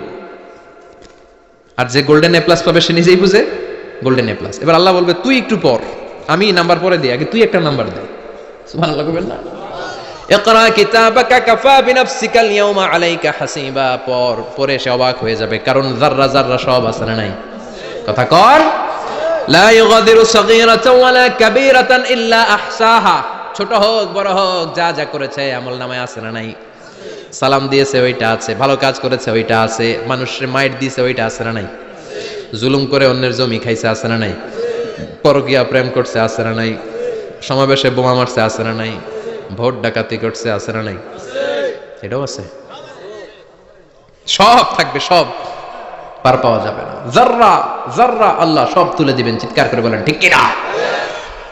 আর যে গোল্ডেন এ প্লাস পাবে সে নিজেই বুঝে গোল্ডেন এ প্লাস। এবার আল্লাহ বলবে তুই একটু পর, আমি নাম্বার পরে দিই, আগে তুই একটা নাম্বার দে। সুবহানাল্লাহ কইবেন না? ইকরা কিতাবাকা কাফা বিনাফসিকাল ইয়াউমা আলাইকা হাসিবা। পর, পরে সে অবাক হয়ে যাবে, কারণ যাররা যাররা সব আছে না নাই? কথা কর। লা ইউগাদিরু সাগীরাতান ওয়ালা কাবীরাতান ইল্লা আহসাহা। ছোট হোক বড় হোক, যা যা করেছে আমলনামায় আছে না নাই? সালাম দিয়েছে ওইটা আছে, ভালো কাজ করেছে ওইটা আছে, মানুষের মাইট দিয়েছে ওইটা আছে না নাই? জুলুম করে অন্যের জমি খাইছে আছে না নাই? পরকীয়া প্রেম করছে আছে না নাই? সমাবেশে বোমা মারছে আছে না নাই? ভোট ডাকাতি করছে আছে না নাই? এটাও আছে। সব থাকবে, সব পার পাওয়া যাবে না। যাররা যাররা আল্লাহ সব তুলে দিবেন। চিৎকার করে বলেন ঠিক কিনা?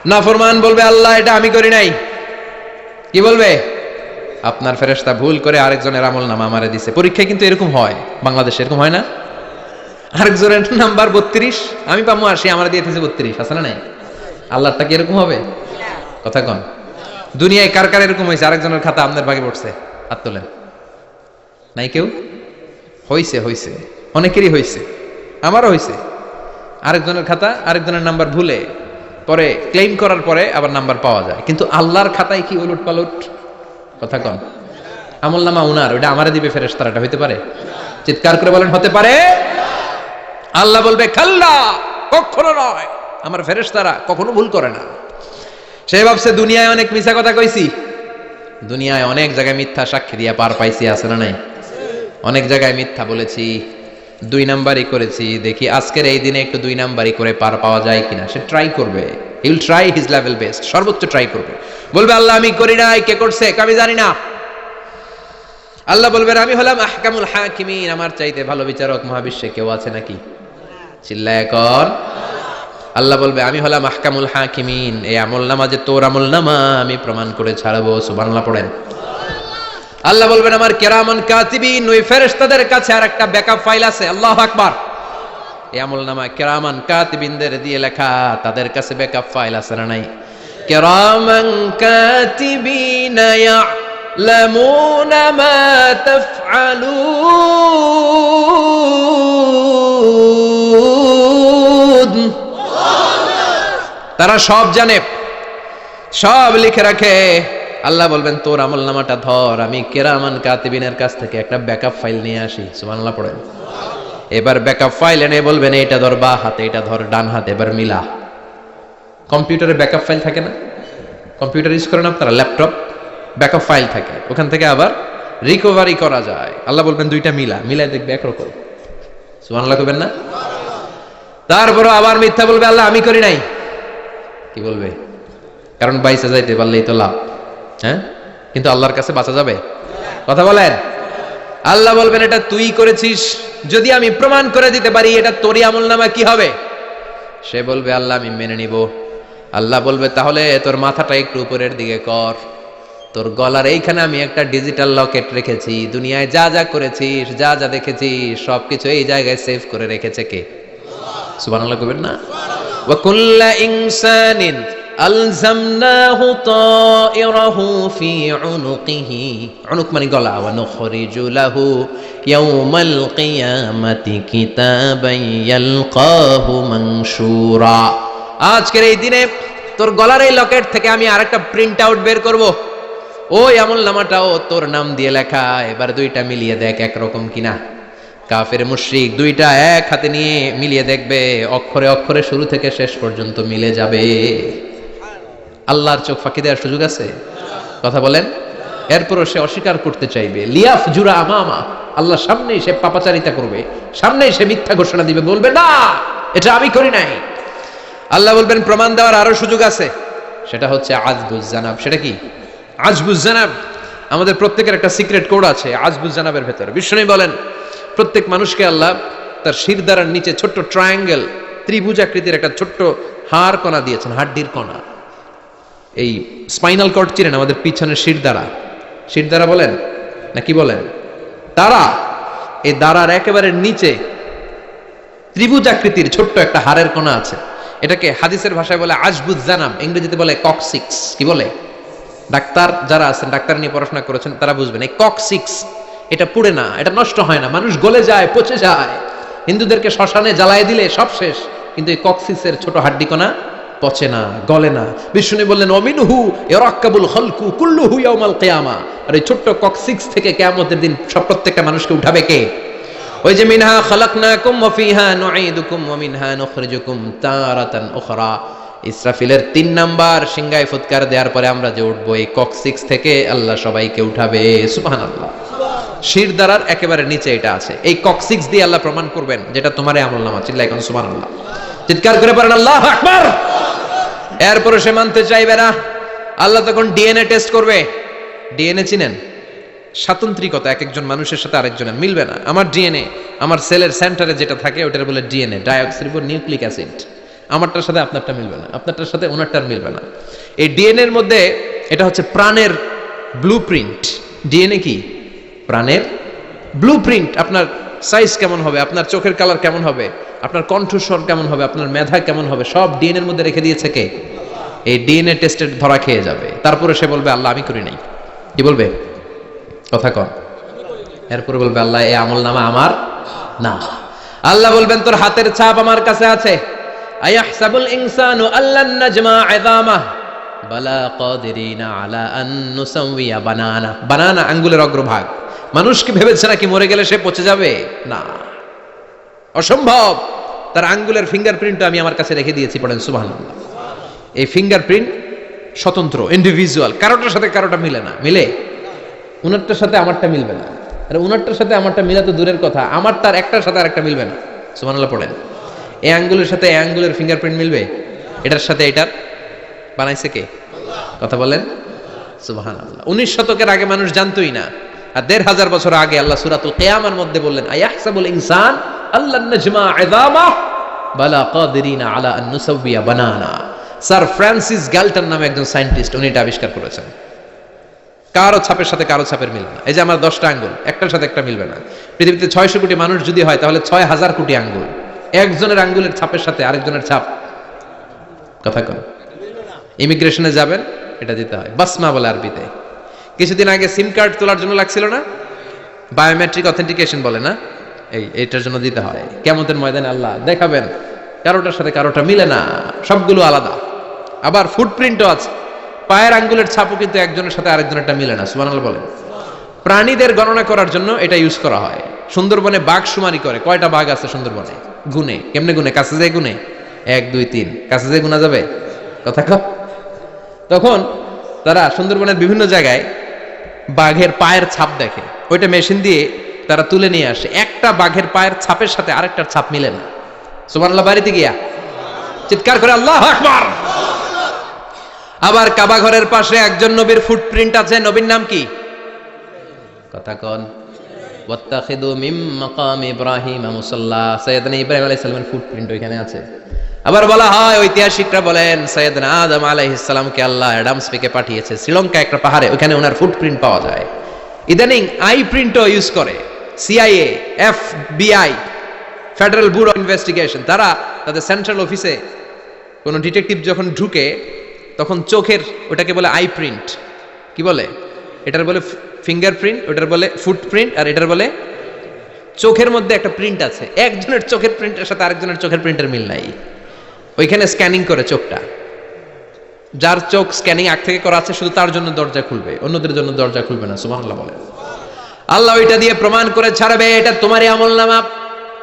নাফরমান বলবে আল্লাহ এটা আমি করি নাই। কি বলবে? আপনার ফেরেশতা ভুল করে আরেকজনের আমলনামা আমারে দিছে। পরীক্ষায় কিন্তু এরকম হয়, বাংলাদেশে এরকম হয় না? আরেকজনের নাম্বার 32, আমি পাবো 80, আমার দিয়ে দিয়েছে 32, আছে না নাই? আল্লাহরটা কি এরকম হবে? কথা কন। দুনিয়ায় কার কার এরকম হয়েছে আরেকজনের খাতা আপনার ভাগে পড়ছে? হাত তোলেন। নাই কেউ? হইছে, হইছে, অনেকেরই হইছে, আমারও হইছে। আরেকজনের খাতা আরেকজনের নাম্বার ভুলে পরে ক্লেম করার পরে আবার নাম্বার পাওয়া যায়, কিন্তু আল্লাহর খাতায় কি উলট পালট? কথা কন। আমলনামা উনার, ওটা আমারে দিবে ফেরেশতারা, এটা হইতে পারে? চিৎকার করে বলেন হতে পারে? আল্লাহ বলবে খাল্লা, কখনো নয়, আমার ফেরেশতারা কখনো ভুল করে না। সে ভাবছে দুনিয়ায় অনেক মিথ্যা কথা কইছি, দুনিয়ায় অনেক জায়গায় মিথ্যা সাক্ষী দিয়া পার পাইছি, আছে না নাই? অনেক জায়গায় মিথ্যা বলেছি, 2 নাম্বারই করেছি, দেখি আজকের এই দিনে একটু 2 নাম্বারই করে পার পাওয়া যায় কিনা। সে ট্রাই করবে, he will try his level best, সর্বোচ্চ ট্রাই করবে। বলবে আল্লাহ আমি করি নাই, কে করছে আমি জানি না। আল্লাহ বলবেন আমি হলাম আহকামুল হাকিমিন, আমার চাইতে ভালো বিচারক মহাবিশ্বে কেউ আছে নাকি? চিল্লায় কর। আল্লাহ বলবে আমি হলাম আহকামুল হাকিমিন, এই আমলনামা যে তোর আমলনামা আমি প্রমাণ করে ছাড়বো। সুবহানাল্লাহ পড়েন। আল্লাহ বলবেন আমার কিরামান কাতিবিন, ওই ফেরেশতাদের কাছে আরেকটা ব্যাকআপ ফাইল আছে। আল্লাহু আকবার। এই আমলনামা কিরামান কাতিবিনদের দিয়ে লেখা, তাদের কাছে ব্যাকআপ ফাইল আছে না নাই? কিরামান কাতিবিন ইয়ালামুনা মা তাফআলুন। তারা সব জানে, সব লিখে রাখে। আল্লাহ বলবেন তোর আমলনামাটা ধর, আমি কিরামান কাতিবিনের কাছ থেকে একটা ব্যাকআপ ফাইল নিয়ে আসি। সুবহানাল্লাহ পড়েন। এবার ব্যাকআপ ফাইল এনে বলবেন এটা ধর বাঁ হাতে, এটা ধর ডান হাতে, এবার মিলা। কম্পিউটারে ব্যাকআপ ফাইল থাকে না? কম্পিউটার ইউজ করেন আপনারা, ল্যাপটপ, ব্যাকআপ ফাইল থাকে, ওখান থেকে আবার রিকভারি করা যায়। আল্লাহ বলবেন দুইটা মিলাই দেখবে একরকম। সুবহানাল্লাহ কইবেন না? তারপর আবার মিথ্যা বলবে, আল্লাহ আমি করি নাই। কি বলবে? কারণ বাইসে যাইতে পারলেই তো লাভ। হ্যাঁ, কিন্তু আল্লাহর কাছে বাঁচা যাবে? কথা বলেন। আল্লাহ বলবেন এটা তুই করেছিস, যদি আমি প্রমাণ করে দিতে পারি এটা তোরই আমলনামা, কি হবে? সে বলবে আল্লাহ আমি মেনে নিব। আল্লাহ বলবে তাহলে তোর মাথাটা একটু উপরের দিকে কর, তোর গলার এইখানে আমি একটা ডিজিটাল লকেট রেখেছি, দুনিয়ায় যা যা করেছিস, যা যা দেখেছিস সবকিছু এই জায়গায় সেভ করে রেখেছে কে? সুবহানাল্লাহ কইবেন না? ওয়া কুল্লা ইনসানিন আলজামনাহু তায়রাহু ফি উনুকিহি, উনুক মানে গলা, ওয়া নুখরিজু লাহু ইয়াউমাল কিয়ামাতি কিতাবান ইয়ালকাহু মানশুরা। আজকের এই দিনে তোর গলার এই লকেট থেকে আমি আরেকটা প্রিন্ট আউট বের করব, ওই আমলনামাটাও তোর নাম দিয়ে লেখা। এবার দুইটা মিলিয়ে দেখ একরকম কিনা। কাফের মুশরিক দুইটা এক হাতে নিয়ে মিলিয়ে দেখবে, অক্ষরে অক্ষরে শুরু থেকে শেষ পর্যন্ত মিলে যাবে। আল্লাহর চোখ ফাঁকি দেওয়ার সুযোগ আছে? কথা বলেন। এরপরও সে অস্বীকার করতে চাইবে, লিয়াফ জুরা আমামা, আল্লাহ সামনেই সে পাপাচারিতা করবে, সামনেই সে মিথ্যা ঘোষণা দিবে, বলবে না এটা আমি করি নাই। আল্লাহ বলবেন প্রমাণ দেওয়ার আরো সুযোগ আছে, সেটা হচ্ছে আজবুজ জানাব। সেটা কি? আজবুজ জানাব। আমাদের প্রত্যেকের একটা সিক্রেট কোড আছে আজবুজ জানাবের ভেতরে। বিষ্ণু বলেন প্রত্যেক মানুষকে আল্লাহ তার শিরদাঁড়ার নিচে ছোট্ট ট্রায়াঙ্গেল, ত্রিভুজ আকৃতির একটা ছোট্ট হাড় কণা দিয়েছেন, হাড্ডির কণা। এই স্পাইনাল কর্ড চিনেন, আমাদের পিছনের শিরদাঁড়া, শিরদাঁড়া বলেন না কি বলেন? তারা এই দাঁড়ার একেবারে নিচে ত্রিভুজ আকৃতির ছোট্ট একটা হাড়ের কণা আছে। এটাকে হাদিসের ভাষায় বলে আজবুজ জানাব, ইংরেজিতে বলে ককসিক্স। কি বলে? ডাক্তার যারা আছেন, ডাক্তার নিয়ে পড়াশোনা করেছেন তারা বুঝবেন, এই ককসিক্স এটা পুড়ে না, এটা নষ্ট হয় না, মানুষ গলে যায়, পচে যায়। হিন্দুদেরকে শ্মশানে জ্বালায় দিলে সব শেষ, কিন্তু এই ককসিক্সের ছোট হাড্ডিকণা পচে না, গলে না। বিষ্ণু বললেন অমিনহু ইয়ারাক্কাবুল খালকু কুল্লুহু ইয়াউমাল কিয়ামা। আর এই ছোট্ট ককসিক্স থেকে কিয়ামতের দিন সব প্রত্যেকটা মানুষকে উঠাবে কে? ওই যে মিনহা খালাকনাকুম ওয়া ফিহা নুঈদুকুম ওয়া মিনহা নুখরিজুকুম তারাতান উখরা। ইসরাফিলের 3 নাম্বার সিংহায় ফুৎকার দেওয়ার পরে আমরা যে উঠবো, এই ককসিক্স থেকে আল্লাহ সবাইকে উঠাবে। সুবহানাল্লাহ। শিরদাঁড়ার একেবারে নিচে এটা আছে। এই ককসিক্স দিয়ে আল্লাহ প্রমাণ করবেন যেটা তোমার আমলনামা। চিল্লায় কোন সুবহানাল্লাহ, চিৎকার করে পড়েন আল্লাহু আকবার। এরপরে সে মানতে চাইবে না। আল্লাহ তখন ডিএনএ টেস্ট করবে। ডিএনএ চিনেন? স্বাতন্ত্রিকতা, এক একজন মানুষের সাথে আরেকজনের মিলবে না। আমার ডিএনএ, আমার সেলের সেন্টারে যেটা থাকে ওটার বলে ডিএনএ, ডাইঅক্সিরিবো নিউক্লিক অ্যাসিড। আমারটার সাথে আপনারটা মিলবে না, আপনারটার সাথে ওনারটার মিলবে না। এই ডিএনএ এর মধ্যে এটা হচ্ছে প্রাণের ব্লুপ্রিন্ট। ডিএনএ কি? প্রাণের ব্লুপ্রিন্ট। আপনার সাইজ কেমন হবে, আপনার চোখের কালার কেমন হবে, আপনার কণ্ঠস্বর কেমন হবে, আপনার মেধা কেমন হবে, সব ডিএনএ এর মধ্যে রেখে দিয়েছে কে? এই ডিএনএ টেস্টের ধরা খেয়ে যাবে। তারপরে সে বলবে আল্লাহ আমি করি নাই। কি বলবে? কথা কন। এরপরে বলবে আল্লাহ এই আমলনামা আমার না। আল্লাহ বলবেন তোর হাতের ছাপ আমার কাছে আছে। আয়াহসাবুল ইনসানু আল্লান নাজমা ইযামা বালা কাদিরিনা আলা আন নুসাওয়িয়া বানানা। বানানা আঙ্গুলের অগ্রভাগ। মানুষ কি ভেবেছে নাকি মরে গেলে সে পচে যাবে? না, অসম্ভব। তার আঙ্গুলের ফিঙ্গারপ্রিন্ট আমি আমার কাছে রেখে দিয়েছি। পড়েন সুবহানাল্লাহ। এই ফিঙ্গারপ্রিন্ট স্বতন্ত্র, ইন্ডিভিজুয়াল, কারোটার সাথে কারোটা মিলে না। মিলে? উনারটার সাথে আমারটা মিলবে না। আর উনারটার সাথে আমারটা মিলা তো দূরের কথা, আমার তার একটার সাথে আরেকটা মিলবে না। সুবহানাল্লাহ পড়েন। এই আঙ্গুলের সাথে এই আঙ্গুলের ফিঙ্গারপ্রিন্ট মিলবে? এটার সাথে এটার বানাইছে কে? কথা বলেন সুবহানাল্লাহ। 19 শতকের আগে মানুষ জানতোই না। আর 1500 বছর আগে আল্লাহ সূরাতুল কিয়ামার মধ্যে বললেন আয়াহসাবুল ইনসান আল্লান নাজমা ইযামা বালা কাদিরিনা আলা আন নুসাওয়িয়া বানানা। স্যার ফ্রান্সিস গ্যালটন নামে একজন সায়েন্টিস্ট, উনি এটা আবিষ্কার করেছেন। কারো ছাপের সাথে কারো ছাপের মিলবে না। এই যে আমার 10টা আঙ্গুল, একটার সাথে একটা মিলবে না। পৃথিবীতে 600 কোটি মানুষ যদি হয় তাহলে 6000 কোটি আঙ্গুল। একজনের আঙ্গুলের ছাপের সাথে আরেকজনের ছাপ, কথা কন। ইমিগ্রেশনে যাবেন, এটা দিতে হয়, বাসমা বলে আরবিতে। কিছুদিন আগে সিম কার্ড তোলার জন্য লাগছিল না, বায়োমেট্রিক অথেন্টিকেশন বলে না, এইটার জন্য দিতে হয়। কিয়ামতের ময়দানে আল্লাহ দেখাবেন কারোটার সাথে কারোটা মিলে না, সবগুলো আলাদা। আবার ফুটপ্রিন্টও আছে, পায়ের আঙ্গুলের ছাপও কিন্তু একজনের সাথে আরেকজনেরটা মিলে না, সুবহানাল্লাহ বলেন। প্রাণীদের গণনা করার জন্য এটা ইউজ করা হয়। সুন্দরবনে বাঘ শুমারি করে, কয়টা বাঘ আছে সুন্দরবনে গুনে, কেমনে গুনে? কাছে যায় গুনে, 1 2 3, কাছে যায় গুনা যাবে? কথা কও। তখন তারা সুন্দরবনের বিভিন্ন জায়গায় বাঘের পায়ের ছাপ দেখে, ওইটা মেশিন দিয়ে তারা তুলে নিয়ে আসে। একটা বাঘের পায়ের ছাপের সাথে আরেকটার ছাপ মিলে না। সুবহানাল্লাহ, বাড়িতে গিয়া চিৎকার করে আল্লাহু আকবার। আবার কাবা ঘরের পাশে একজন নবীর ফুটপ্রিন্ট আছে, নবীর নাম কি? কথা কন। ওয়াত্তাখিদু মিন মাকাম ইব্রাহিম মুসাল্লা, সাইয়েদনা ইব্রাহিম আলাইহিস সালামের ফুটপ্রিন্ট ওইখানে আছে। আবার বলা হয়, ঐতিহাসিকরা বলেন সাইয়েদনা আদম আলাইহিস সালামকে আল্লাহ অ্যাডামস পেকে পাঠিয়েছে শ্রীলঙ্কা একটা পাহাড়ে, ওখানে ওনার ফুটপ্রিন্ট পাওয়া যায়। ইদানিং আই প্রিন্টও ইউজ করে CIA, FBI, federal bureau investigation. তারা তাদের সেন্ট্রাল অফিসে কোনো ডিটেকটিভ যখন ঢুকে তখন চোখের, ওটাকে বলে আই প্রিন্ট, কি বলে? এটার বলে ফিঙ্গারপ্রিন্ট, ওটার বলে ফুটপ্রিন্ট, আর এটার বলে চোখের মধ্যে একটা প্রিন্ট আছে। একজনের চোখের প্রিন্টের সাথে আরেকজনের চোখের প্রিন্টের মিল নাই। ওইখানে স্ক্যানিং করে চোখটা, যার চোখ স্ক্যানিং আগ থেকে করা আছে শুধু তার জন্য দরজা খুলবে, অন্যদের জন্য দরজা খুলবে না। সুবহানাল্লাহ বলে। আল্লাহ ওইটা দিয়ে প্রমাণ করে ছাড়বে এটা তোমারই আমলনামা।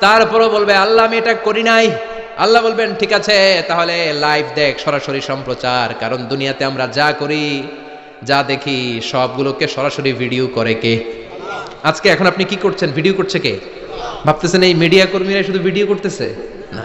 তারপরও বলবে আল্লাহ আমি এটা করি নাই। আল্লাহ বলবেন ঠিক আছে, তাহলে লাইভ দেখ, সরাসরি সম্প্রচার। কারণ দুনিয়াতে আমরা যা করি, যা দেখি, সবগুলোকে সরাসরি ভিডিও করে কে? আজকে এখন আপনি কি করছেন? ভিডিও করছে কে? ভাবতেছেন এই মিডিয়া কর্মীরা শুধু ভিডিও করতেছে? না,